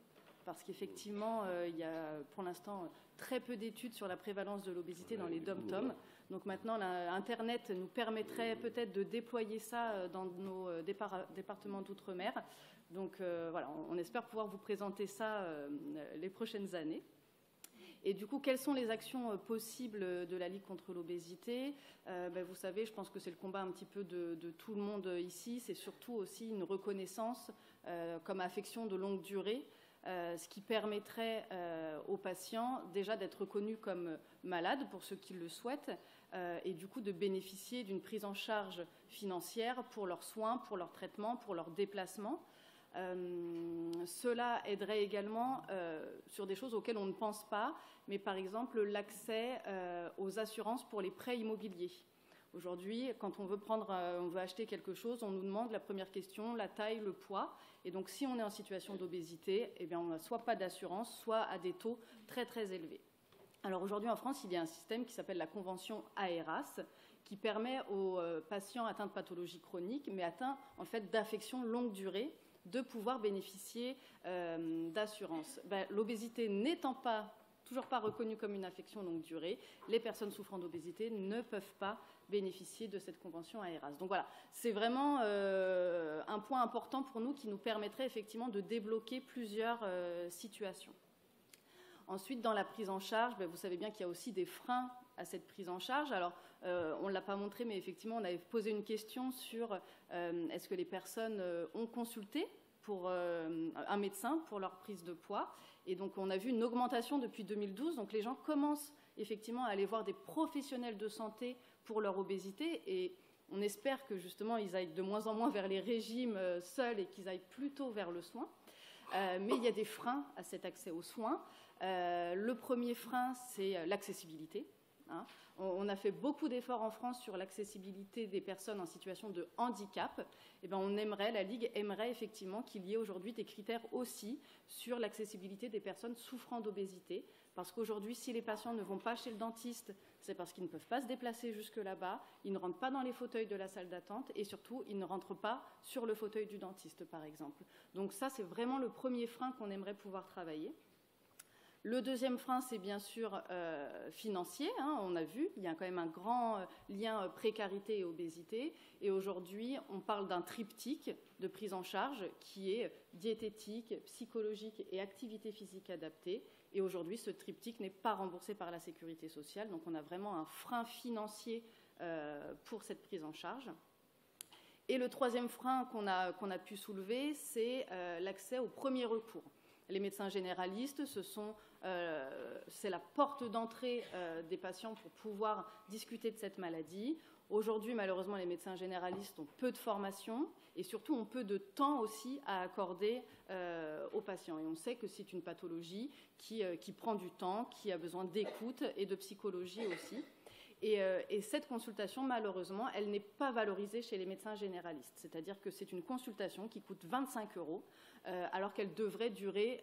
parce qu'effectivement, il y a pour l'instant très peu d'études sur la prévalence de l'obésité dans les DOM-TOM. Donc maintenant, Internet nous permettrait peut-être de déployer ça dans nos départements d'outre-mer. Donc voilà, on espère pouvoir vous présenter ça les prochaines années. Et du coup, quelles sont les actions possibles de la Ligue contre l'obésité? Vous savez, je pense que c'est le combat un petit peu de tout le monde ici. C'est surtout aussi une reconnaissance comme affection de longue durée, ce qui permettrait aux patients déjà d'être reconnus comme malades pour ceux qui le souhaitent, et du coup de bénéficier d'une prise en charge financière pour leurs soins, pour leurs traitements, pour leurs déplacements. Cela aiderait également sur des choses auxquelles on ne pense pas, mais par exemple l'accès aux assurances pour les prêts immobiliers. Aujourd'hui, quand on veut acheter quelque chose, on nous demande la première question, la taille, le poids. Et donc, si on est en situation d'obésité, eh bien, on n'a soit pas d'assurance, soit à des taux très, très élevés. Alors aujourd'hui, en France, il y a un système qui s'appelle la convention AERAS, qui permet aux patients atteints de pathologies chroniques, mais atteints en fait d'affections longue durée, de pouvoir bénéficier d'assurance. L'obésité n'étant toujours pas reconnue comme une affection longue durée, les personnes souffrant d'obésité ne peuvent pas bénéficier de cette convention AERAS. Donc voilà, c'est vraiment un point important pour nous qui nous permettrait effectivement de débloquer plusieurs situations. Ensuite, dans la prise en charge, vous savez bien qu'il y a aussi des freins à cette prise en charge. Alors, on ne l'a pas montré, mais effectivement, on avait posé une question sur est-ce que les personnes ont consulté pour un médecin pour leur prise de poids. Et donc, on a vu une augmentation depuis 2012. Donc, les gens commencent effectivement à aller voir des professionnels de santé pour leur obésité. Et on espère que, justement, ils aillent de moins en moins vers les régimes seuls et qu'ils aillent plutôt vers le soin. Mais il y a des freins à cet accès aux soins. Le premier frein, c'est l'accessibilité. On a fait beaucoup d'efforts en France sur l'accessibilité des personnes en situation de handicap. Et la Ligue aimerait effectivement qu'il y ait aujourd'hui des critères aussi sur l'accessibilité des personnes souffrant d'obésité. Parce qu'aujourd'hui, si les patients ne vont pas chez le dentiste, c'est parce qu'ils ne peuvent pas se déplacer jusque là-bas, ils ne rentrent pas dans les fauteuils de la salle d'attente et surtout, ils ne rentrent pas sur le fauteuil du dentiste, par exemple. Donc ça, c'est vraiment le premier frein qu'on aimerait pouvoir travailler. Le deuxième frein, c'est bien sûr financier. On a vu, il y a quand même un grand lien précarité et obésité. Et aujourd'hui, on parle d'un triptyque de prise en charge qui est diététique, psychologique et activité physique adaptée. Et aujourd'hui, ce triptyque n'est pas remboursé par la sécurité sociale. Donc on a vraiment un frein financier pour cette prise en charge. Et le troisième frein qu'on a pu soulever, c'est l'accès au premier recours. Les médecins généralistes, c'est la porte d'entrée des patients pour pouvoir discuter de cette maladie. Aujourd'hui, malheureusement, les médecins généralistes ont peu de formation et surtout ont peu de temps aussi à accorder aux patients. Et on sait que c'est une pathologie qui prend du temps, qui a besoin d'écoute et de psychologie aussi. Et cette consultation, malheureusement, elle n'est pas valorisée chez les médecins généralistes. C'est-à-dire que c'est une consultation qui coûte 25 €, alors qu'elle devrait durer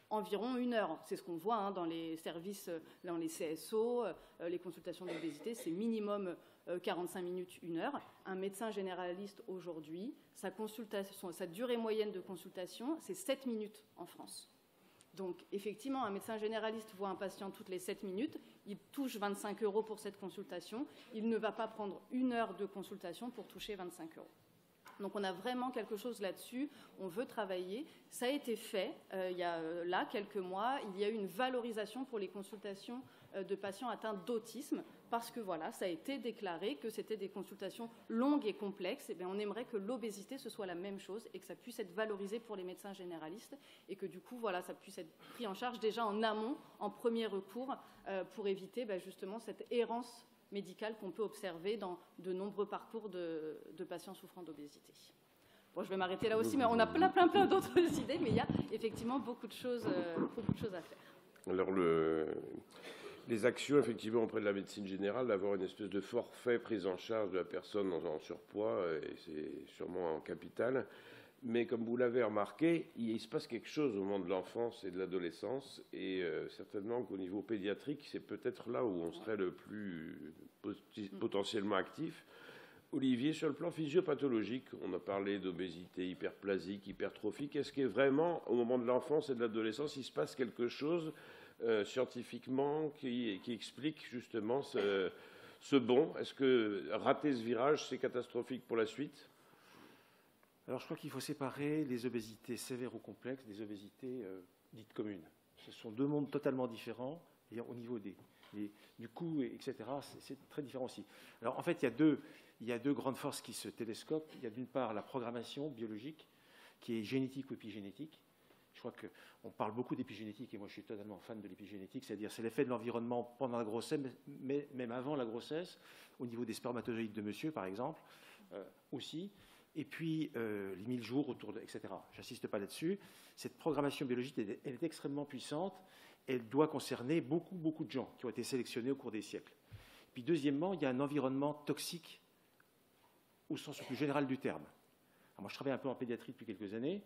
environ 1 heure. C'est ce qu'on voit dans les services, dans les CSO, les consultations d'obésité, c'est minimum 45 minutes, 1 heure. Un médecin généraliste aujourd'hui, sa durée moyenne de consultation, c'est 7 minutes en France. Donc, effectivement, un médecin généraliste voit un patient toutes les 7 minutes, il touche 25 € pour cette consultation, il ne va pas prendre 1 heure de consultation pour toucher 25 €. Donc, on a vraiment quelque chose là-dessus, on veut travailler. Ça a été fait il y a là quelques mois, il y a eu une valorisation pour les consultations de patients atteints d'autisme, parce que voilà, ça a été déclaré que c'était des consultations longues et complexes. Et bien, on aimerait que l'obésité, ce soit la même chose et que ça puisse être valorisé pour les médecins généralistes et que du coup, voilà, ça puisse être pris en charge déjà en amont, en premier recours, pour éviter justement cette errance médicale qu'on peut observer dans de nombreux parcours de patients souffrant d'obésité. Bon, je vais m'arrêter là aussi, mais on a plein d'autres idées, mais il y a effectivement beaucoup de choses à faire. Alors, les actions, effectivement, auprès de la médecine générale, d'avoir une espèce de forfait prise en charge de la personne en surpoids, et c'est sûrement en capital. Mais comme vous l'avez remarqué, il se passe quelque chose au moment de l'enfance et de l'adolescence, et certainement qu'au niveau pédiatrique, c'est peut-être là où on serait le plus potentiellement actif. Olivier, sur le plan physiopathologique, on a parlé d'obésité hyperplasique, hypertrophique. Est-ce que vraiment, au moment de l'enfance et de l'adolescence, il se passe quelque chose scientifiquement qui explique justement ce bond? Est-ce que rater ce virage, c'est catastrophique pour la suite? Alors, je crois qu'il faut séparer les obésités sévères ou complexes des obésités dites communes. Ce sont deux mondes totalement différents, et au niveau du coût, etc., c'est très différent aussi. Alors, en fait, il y a deux grandes forces qui se télescopent. Il y a d'une part la programmation biologique, qui est génétique ou épigénétique. Je crois qu'on parle beaucoup d'épigénétique, et moi je suis totalement fan de l'épigénétique, c'est-à-dire c'est l'effet de l'environnement pendant la grossesse, mais même avant la grossesse, au niveau des spermatozoïdes de monsieur, par exemple, aussi. Et puis les 1000 jours autour de, etc. J'insiste pas là-dessus. Cette programmation biologique, elle est extrêmement puissante. Elle doit concerner beaucoup de gens qui ont été sélectionnés au cours des siècles. Puis deuxièmement, il y a un environnement toxique au sens le plus général du terme. Alors moi, je travaille un peu en pédiatrie depuis quelques années.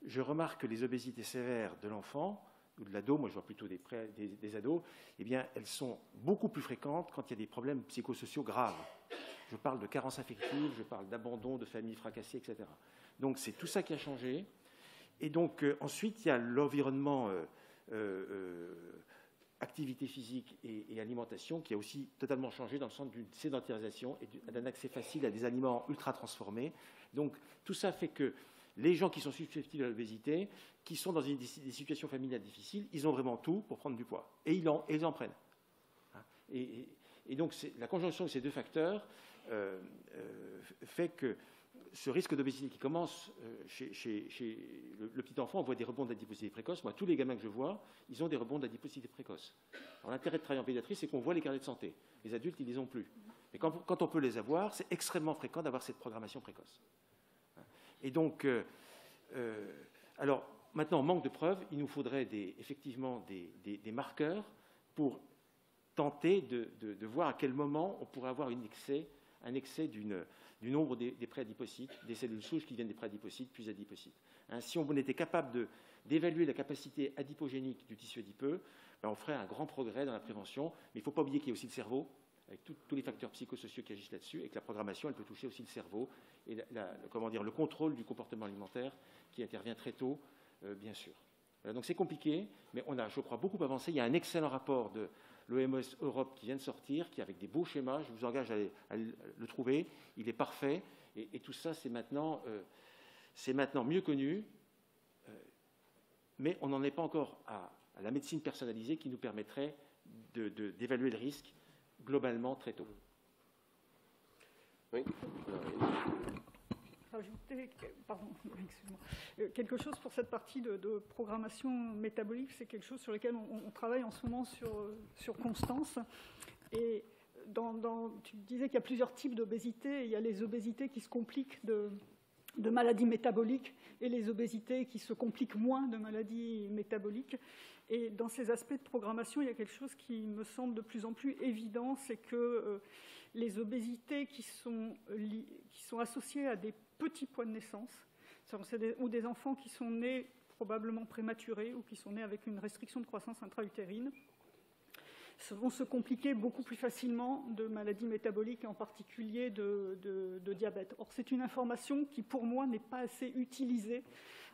Je remarque que les obésités sévères de l'enfant ou de l'ado, moi je vois plutôt des ados, eh bien, elles sont beaucoup plus fréquentes quand il y a des problèmes psychosociaux graves. Je parle de carence affective, je parle d'abandon, de familles fracassées, etc. Donc c'est tout ça qui a changé. Et donc ensuite, il y a l'environnement activité physique et alimentation qui a aussi totalement changé dans le sens d'une sédentarisation et d'un accès facile à des aliments ultra transformés. Donc tout ça fait que les gens qui sont susceptibles à l'obésité, qui sont dans des situations familiales difficiles, ils ont vraiment tout pour prendre du poids. Et ils en prennent. Et donc la conjonction de ces deux facteurs fait que ce risque d'obésité qui commence chez le petit enfant, on voit des rebonds d'adiposité précoce. Moi, tous les gamins que je vois, ils ont des rebonds d'adiposité précoce. Alors l'intérêt de travailler en pédiatrie, c'est qu'on voit les carnets de santé. Les adultes, ils ne les ont plus. Mais quand on peut les avoir, c'est extrêmement fréquent d'avoir cette programmation précoce. Et donc, alors maintenant, en manque de preuves, il nous faudrait effectivement des marqueurs pour tenter de voir à quel moment on pourrait avoir un excès du nombre des préadipocytes, des cellules souches qui viennent des préadipocytes, puis adipocytes. Si on était capable d'évaluer la capacité adipogénique du tissu adipeux, on ferait un grand progrès dans la prévention. Mais il ne faut pas oublier qu'il y a aussi le cerveau, avec tous les facteurs psychosociaux qui agissent là-dessus, et que la programmation, elle peut toucher aussi le cerveau, et le contrôle du comportement alimentaire qui intervient très tôt, bien sûr. Donc c'est compliqué, mais on a, je crois, beaucoup avancé. Il y a un excellent rapport de l'OMS Europe qui vient de sortir, qui avec des beaux schémas, je vous engage à le trouver, il est parfait, et tout ça c'est maintenant mieux connu, mais on n'en est pas encore à la médecine personnalisée qui nous permettrait d'évaluer le risque globalement très tôt. Oui. Rajouter, quelque chose pour cette partie de programmation métabolique, c'est quelque chose sur lequel on travaille en ce moment sur Constance. Et tu disais qu'il y a plusieurs types d'obésité. Il y a les obésités qui se compliquent de maladies métaboliques et les obésités qui se compliquent moins de maladies métaboliques. Et dans ces aspects de programmation, il y a quelque chose qui me semble de plus en plus évident, c'est que les obésités qui sont associées à des petits poids de naissance, ou des enfants qui sont nés probablement prématurés ou qui sont nés avec une restriction de croissance intra-utérine, vont se compliquer beaucoup plus facilement de maladies métaboliques et en particulier de diabète. Or, c'est une information qui, pour moi, n'est pas assez utilisée,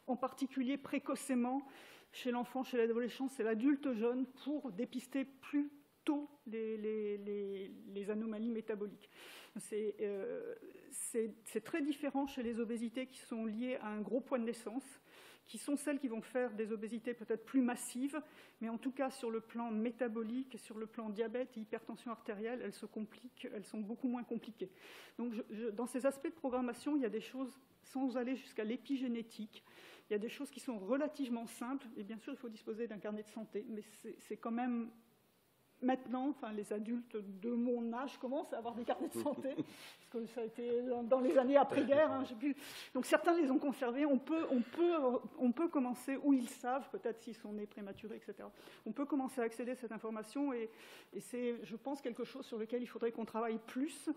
en particulier précocement chez l'enfant, chez l'adolescent, c'est l'adulte jeune, pour dépister plus tôt les anomalies métaboliques. C'est très différent chez les obésités qui sont liées à un gros poids de naissance, qui sont celles qui vont faire des obésités peut-être plus massives, mais en tout cas sur le plan métabolique, sur le plan diabète et hypertension artérielle, elles se compliquent, elles sont beaucoup moins compliquées. Donc dans ces aspects de programmation, il y a des choses, sans aller jusqu'à l'épigénétique, il y a des choses qui sont relativement simples, et bien sûr il faut disposer d'un carnet de santé, mais c'est quand même... Maintenant, enfin, les adultes de mon âge commencent à avoir des carnets de santé, parce que ça a été dans les années après-guerre. Hein, donc certains les ont conservés. On peut commencer, ou ils savent, peut-être s'ils sont nés prématurés, etc. On peut commencer à accéder à cette information, et c'est, je pense, quelque chose sur lequel il faudrait qu'on travaille plus.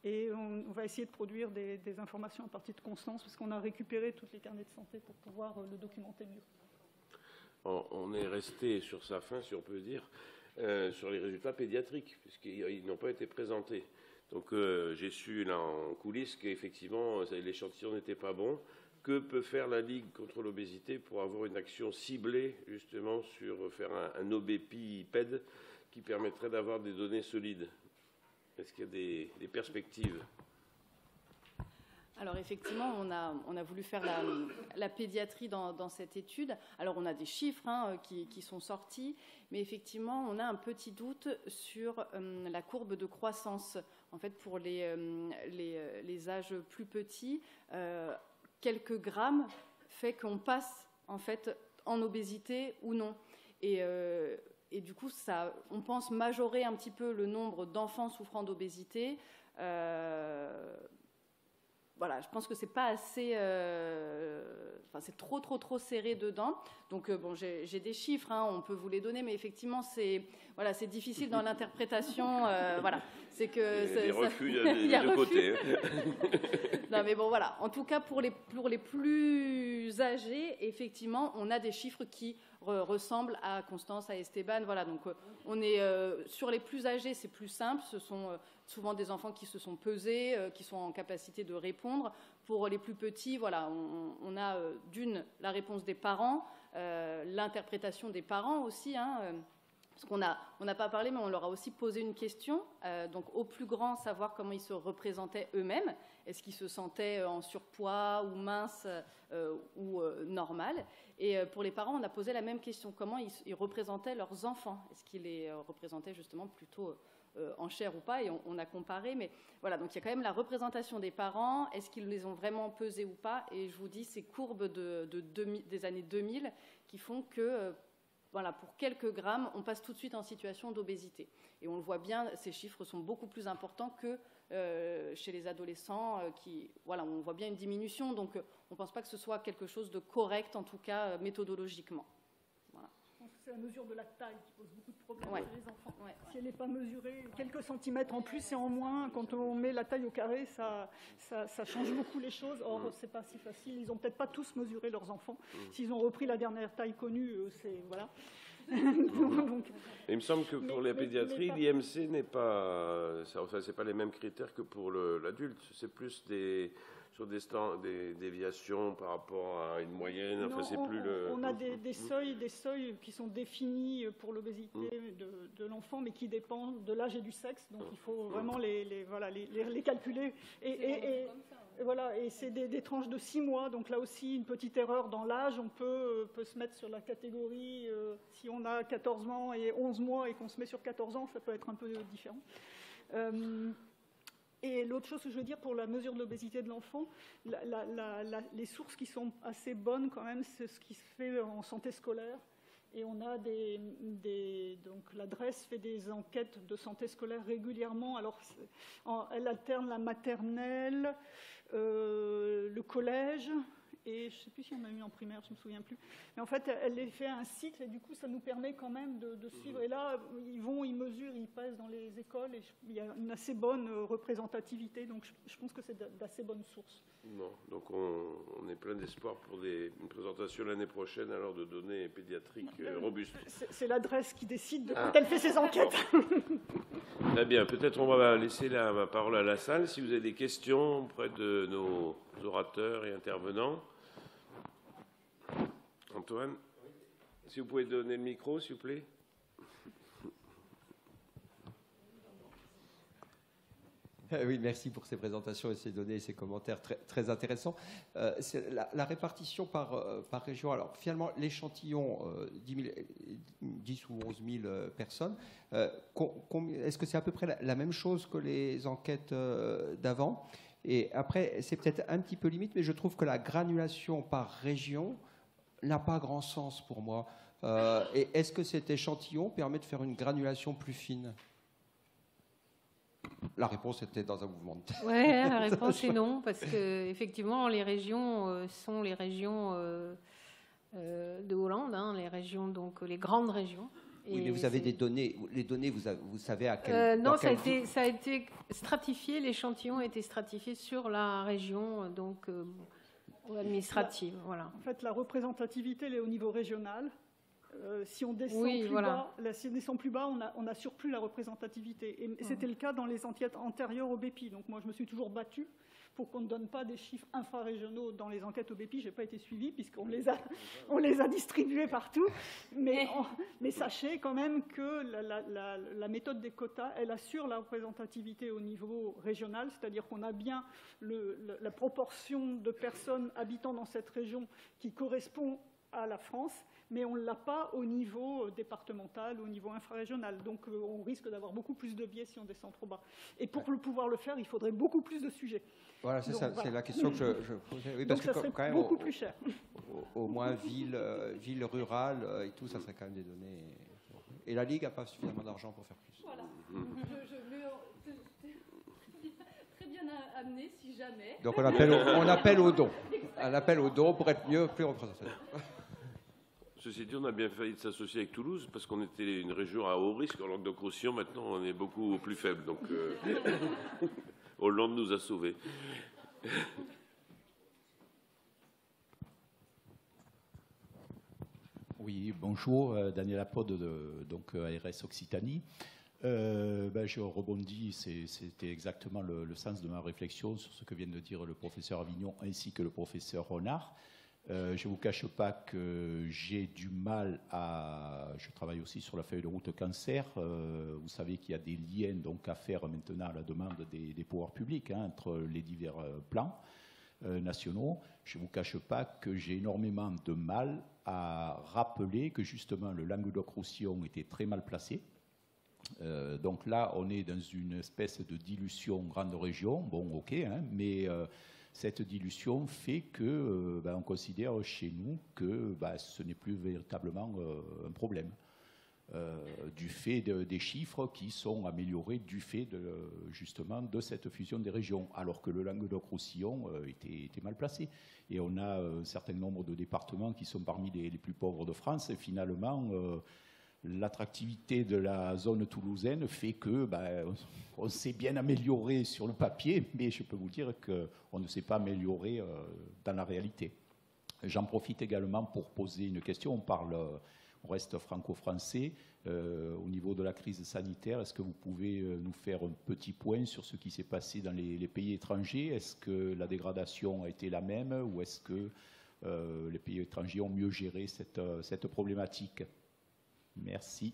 Et on va essayer de produire des informations à partir de Constance, parce qu'on a récupéré tous les carnets de santé pour pouvoir le documenter mieux. On est resté sur sa fin, si on peut dire. Sur les résultats pédiatriques, puisqu'ils n'ont pas été présentés. Donc j'ai su là en coulisses qu'effectivement l'échantillon n'était pas bon. Que peut faire la Ligue contre l'obésité pour avoir une action ciblée justement sur faire un OBEPI-PED qui permettrait d'avoir des données solides? Est-ce qu'il y a des perspectives? Alors effectivement, on a voulu faire la pédiatrie dans cette étude. Alors on a des chiffres qui sont sortis, mais effectivement, on a un petit doute sur la courbe de croissance. En fait, pour les âges plus petits, quelques grammes fait qu'on passe en fait en obésité ou non. Et du coup, on pense majorer un petit peu le nombre d'enfants souffrant d'obésité. Voilà, je pense que c'est pas assez, c'est trop serré dedans. Donc bon, j'ai des chiffres, on peut vous les donner, mais effectivement c'est difficile dans l'interprétation. Voilà, c'est que il y a des refus, il y a des deux côtés. Non, mais bon, voilà. En tout cas, pour les plus âgés, effectivement, on a des chiffres qui ressemblent à Constance, à Esteban. Voilà, donc on est sur les plus âgés, c'est plus simple. Ce sont souvent des enfants qui se sont pesés, qui sont en capacité de répondre. Pour les plus petits, voilà, on a d'une la réponse des parents, l'interprétation des parents aussi. Parce qu'on n'a pas parlé, mais on leur a aussi posé une question. Donc, aux plus grands, savoir comment ils se représentaient eux-mêmes. Est-ce qu'ils se sentaient en surpoids ou minces ou normal? Et pour les parents, on a posé la même question. Comment ils représentaient leurs enfants? Est-ce qu'ils les représentaient justement plutôt en chair ou pas? Et on a comparé. Mais voilà, donc il y a quand même la représentation des parents. Est-ce qu'ils les ont vraiment pesés ou pas? Et je vous dis, ces courbes des années 2000 qui font que... Voilà, pour quelques grammes, on passe tout de suite en situation d'obésité. Et on le voit bien, ces chiffres sont beaucoup plus importants que chez les adolescents. On voit bien une diminution, donc on ne pense pas que ce soit quelque chose de correct, en tout cas méthodologiquement. Voilà. Je pense que c'est la mesure de la taille qui pose beaucoup de problèmes Ouais. chez les enfants. Ouais. Si elle n'est pas mesurée, quelques centimètres en plus et en moins, quand on met la taille au carré, ça change beaucoup les choses. Or, c'est pas si facile. Ils n'ont peut-être pas tous mesuré leurs enfants. S'ils ont repris la dernière taille connue, c'est... Voilà. Donc, il me semble que pour la pédiatrie, l'IMC n'est pas... c'est pas les mêmes critères que pour l'adulte. C'est plus sur des déviations par rapport à une moyenne? Non, Enfin, c'est plus le... On a des seuils qui sont définis pour l'obésité de l'enfant, mais qui dépendent de l'âge et du sexe. Donc il faut vraiment les calculer. Et voilà, et c'est des tranches de 6 mois. Donc là aussi, une petite erreur dans l'âge, on peut se mettre sur la catégorie. Si on a 14 ans et 11 mois et qu'on se met sur 14 ans, ça peut être un peu différent. Et l'autre chose que je veux dire pour la mesure de l'obésité de l'enfant, les sources qui sont assez bonnes quand même, c'est ce qui se fait en santé scolaire. Et on a donc l'adresse fait des enquêtes de santé scolaire régulièrement. Alors, elle alterne la maternelle, le collège, et je ne sais plus si on a eu en primaire, je ne me souviens plus. Mais en fait, elle les fait un cycle, et du coup, ça nous permet quand même de suivre. Et là, ils mesurent, ils passent dans les écoles, et il y a une assez bonne représentativité. Donc, je pense que c'est d'assez bonnes sources. Bon, donc on est plein d'espoir pour une présentation l'année prochaine, alors de données pédiatriques robustes. C'est l'adresse qui décide de quand elle fait ses enquêtes. Bon. Très bien, peut-être on va laisser la parole à la salle. Si vous avez des questions auprès de nos orateurs et intervenants. Antoine, si vous pouvez donner le micro, s'il vous plaît. Oui, merci pour ces présentations et ces données et ces commentaires très, très intéressants. La répartition par région, alors finalement l'échantillon, 10 ou 11 000 personnes, est-ce que c'est à peu près la même chose que les enquêtes d'avant? Et après, c'est peut-être un petit peu limite, mais je trouve que la granulation par région n'a pas grand sens pour moi. Et est-ce que cet échantillon permet de faire une granulation plus fine? La réponse était dans un mouvement de tête. Oui, la réponse est non, parce que effectivement, les régions sont les régions de Hollande, hein, les régions, donc les grandes régions. Oui, mais vous avez des données. Les données, vous savez à quel... non, ça a été stratifié. L'échantillon a été stratifié sur la région, donc administrative. Voilà. En fait, la représentativité, elle est au niveau régional. Si on descend plus bas, on a surplus la représentativité. Et c'était le cas dans les enquêtes antérieures au BEPI. Donc moi, je me suis toujours battue pour qu'on ne donne pas des chiffres infrarégionaux dans les enquêtes au BEPI. Je n'ai pas été suivie puisqu'on les a distribués partout. Mais sachez quand même que la méthode des quotas, elle assure la représentativité au niveau régional, c'est-à-dire qu'on a bien la proportion de personnes habitant dans cette région qui correspond à la France, mais on ne l'a pas au niveau départemental, au niveau infrarégional. Donc on risque d'avoir beaucoup plus de biais si on descend trop bas. Et pour pouvoir le faire, il faudrait beaucoup plus de sujets. Voilà, c'est ça, c'est la question que je posais. Oui, donc parce ça que serait quand même, beaucoup plus cher. Au moins ville rurale et tout, ça serait quand même des données. Et la Ligue n'a pas suffisamment d'argent pour faire plus. Voilà. Très bien amené, si jamais. Donc on appelle au don. Un appel au don pour être plus représentatif. Ceci dit, on a bien failli s'associer avec Toulouse parce qu'on était une région à haut risque en Languedoc-Roussillon. Maintenant, on est beaucoup plus faible. Donc, Hollande nous a sauvés. Oui, bonjour, Daniel Apode, donc ARS Occitanie. Je rebondis, c'était exactement le sens de ma réflexion sur ce que viennent de dire le professeur Avignon ainsi que le professeur Renard. Je ne vous cache pas que j'ai du mal je travaille aussi sur la feuille de route cancer. Vous savez qu'il y a des liens donc, à faire maintenant à la demande des pouvoirs publics entre les divers plans nationaux. Je ne vous cache pas que j'ai énormément de mal à rappeler que justement le Languedoc-Roussillon était très mal placé. Donc là, on est dans une espèce de dilution grande région. Bon, ok, mais cette dilution fait que on considère chez nous que ce n'est plus véritablement un problème. Du fait des chiffres qui sont améliorés du fait justement de cette fusion des régions, alors que le Languedoc-Roussillon était mal placé. Et on a un certain nombre de départements qui sont parmi les plus pauvres de France. Et finalement, l'attractivité de la zone toulousaine fait que on s'est bien amélioré sur le papier, mais je peux vous dire qu'on ne s'est pas amélioré dans la réalité. J'en profite également pour poser une question. On parle on reste franco-français. Au niveau de la crise sanitaire, est-ce que vous pouvez nous faire un petit point sur ce qui s'est passé dans les pays étrangers? Est-ce que la dégradation a été la même ou est-ce que les pays étrangers ont mieux géré cette problématique? Merci.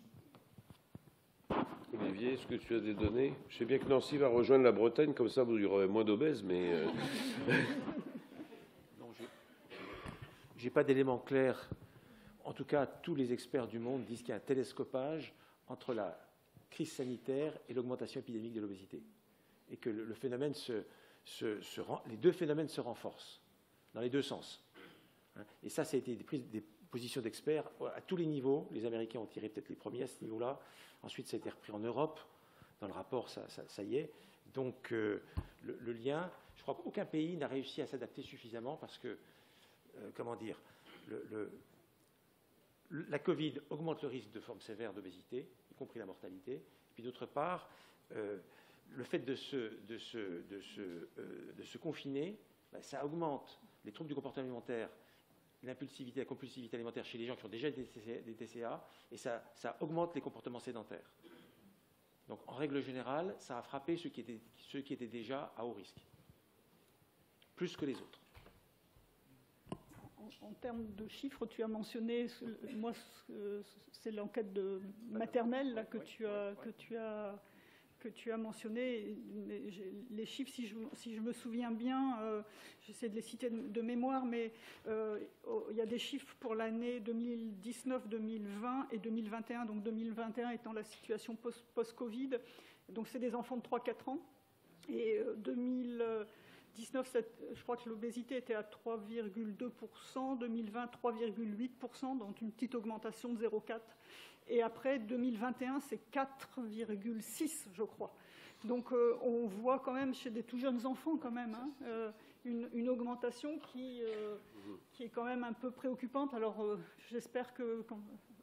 Olivier, est-ce que tu as des données? Je sais bien que Nancy va rejoindre la Bretagne, comme ça vous y aurez moins d'obèses, mais... Non, je n'ai pas d'éléments clairs. En tout cas, tous les experts du monde disent qu'il y a un télescopage entre la crise sanitaire et l'augmentation épidémique de l'obésité. Et que le phénomène les deux phénomènes se renforcent, dans les deux sens. Et ça a été des positions d'experts à tous les niveaux. Les Américains ont tiré peut-être les premiers à ce niveau-là. Ensuite, ça a été repris en Europe. Dans le rapport, ça y est. Donc, le lien, je crois qu'aucun pays n'a réussi à s'adapter suffisamment parce que, comment dire, la Covid augmente le risque de formes sévères d'obésité, y compris la mortalité. Et puis, d'autre part, le fait de se confiner, ça augmente les troubles du comportement alimentaire, l'impulsivité, la compulsivité alimentaire chez les gens qui ont déjà des TCA, et ça augmente les comportements sédentaires. Donc, en règle générale, ça a frappé ceux qui étaient déjà à haut risque, plus que les autres. En termes de chiffres, tu as mentionné, moi, c'est l'enquête maternelle là, que tu as mentionné. Les chiffres, si je me souviens bien, j'essaie de les citer de mémoire, mais il y a des chiffres pour l'année 2019, 2020 et 2021. Donc 2021 étant la situation post-Covid. Donc c'est des enfants de 3-4 ans. Et 2019, je crois que l'obésité était à 3,2%, 2020 3,8%, donc une petite augmentation de 0,4%. Et après, 2021, c'est 4,6, je crois. Donc, on voit quand même chez des tout jeunes enfants, quand même, une augmentation qui est quand même un peu préoccupante. Alors, j'espère que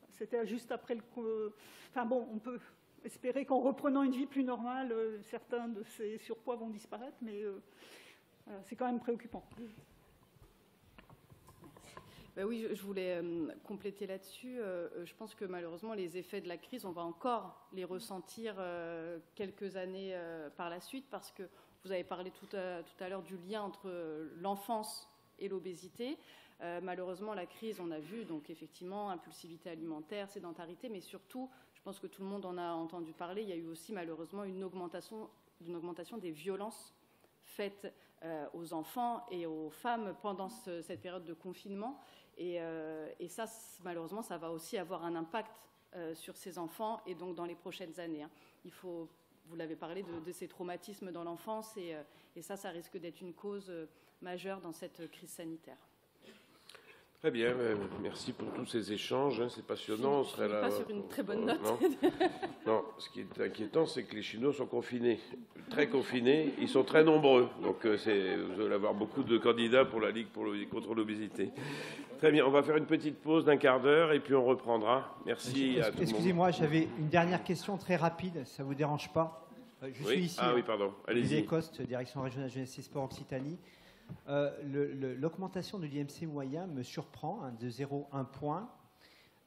c'était juste après le... Enfin bon, on peut espérer qu'en reprenant une vie plus normale, certains de ces surpoids vont disparaître, mais c'est quand même préoccupant. Ben oui, je voulais compléter là-dessus. Je pense que malheureusement, les effets de la crise, on va encore les ressentir quelques années par la suite, parce que vous avez parlé tout à l'heure du lien entre l'enfance et l'obésité. Malheureusement, la crise, on a vu, donc effectivement, impulsivité alimentaire, sédentarité, mais surtout, je pense que tout le monde en a entendu parler, il y a eu aussi malheureusement une augmentation des violences faites aux enfants et aux femmes pendant cette période de confinement. Et ça, malheureusement, ça va aussi avoir un impact sur ces enfants et donc dans les prochaines années. Vous l'avez parlé de ces traumatismes dans l'enfance et ça risque d'être une cause majeure dans cette crise sanitaire. Très bien, merci pour tous ces échanges, c'est passionnant. On serait là. Pas sur une très bonne note. Non, ce qui est inquiétant, c'est que les Chinois sont confinés, très confinés, ils sont très nombreux. Donc vous allez avoir beaucoup de candidats pour la Ligue contre l'obésité. Très bien, on va faire une petite pause d'un quart d'heure et puis on reprendra. Merci à tout le monde. Excusez-moi, j'avais une dernière question très rapide, ça ne vous dérange pas? Je suis ici. Ah oui, pardon, allez-y. Olivier Coste, direction régionale jeunesse et sport Occitanie. L'augmentation de l'IMC moyen me surprend, de 0,1 point.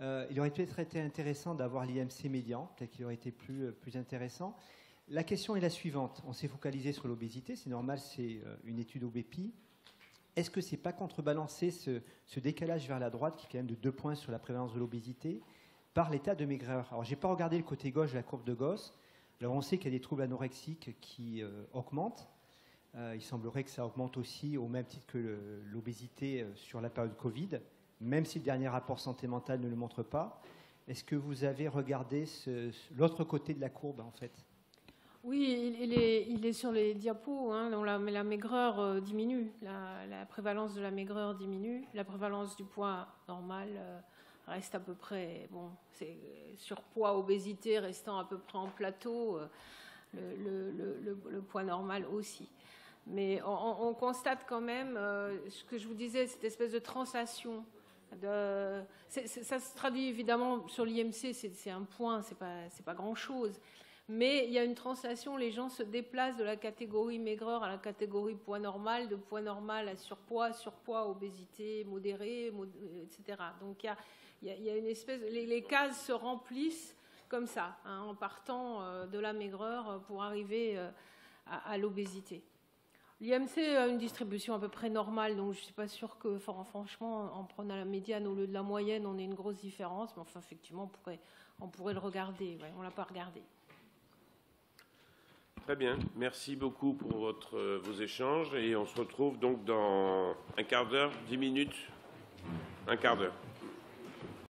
Il aurait peut-être été intéressant d'avoir l'IMC médian, peut-être qu'il aurait été plus intéressant. La question est la suivante. On s'est focalisé sur l'obésité, c'est normal, c'est une étude OBEPI. Est-ce que ce n'est pas contrebalancé ce décalage vers la droite, qui est quand même de 2 points sur la prévalence de l'obésité, par l'état de maigreur? Alors, je n'ai pas regardé le côté gauche de la courbe de Gauss. Alors, on sait qu'il y a des troubles anorexiques qui augmentent. Il semblerait que ça augmente aussi au même titre que l'obésité sur la période Covid, même si le dernier rapport santé mentale ne le montre pas. Est-ce que vous avez regardé l'autre côté de la courbe, en fait? Oui, il est sur les diapos. La maigreur diminue, la prévalence de la maigreur diminue, la prévalence du poids normal reste à peu près, c'est surpoids, obésité restant à peu près en plateau, le poids normal aussi. Mais on constate quand même, ce que je vous disais, cette espèce de translation. Ça se traduit évidemment sur l'IMC, c'est un point, c'est pas grand-chose. Mais il y a une translation, les gens se déplacent de la catégorie maigreur à la catégorie poids normal, de poids normal à surpoids, obésité modérée, etc. Donc il il y a une espèce, les cases se remplissent comme ça, hein, en partant de la maigreur pour arriver à l'obésité. L'IMC a une distribution à peu près normale, donc je ne suis pas sûre que, franchement, en prenant la médiane au lieu de la moyenne, on ait une grosse différence. Mais enfin, effectivement, on pourrait le regarder. Ouais, on ne l'a pas regardé. Très bien. Merci beaucoup pour vos échanges. Et on se retrouve donc dans un quart d'heure, 10 minutes, un quart d'heure.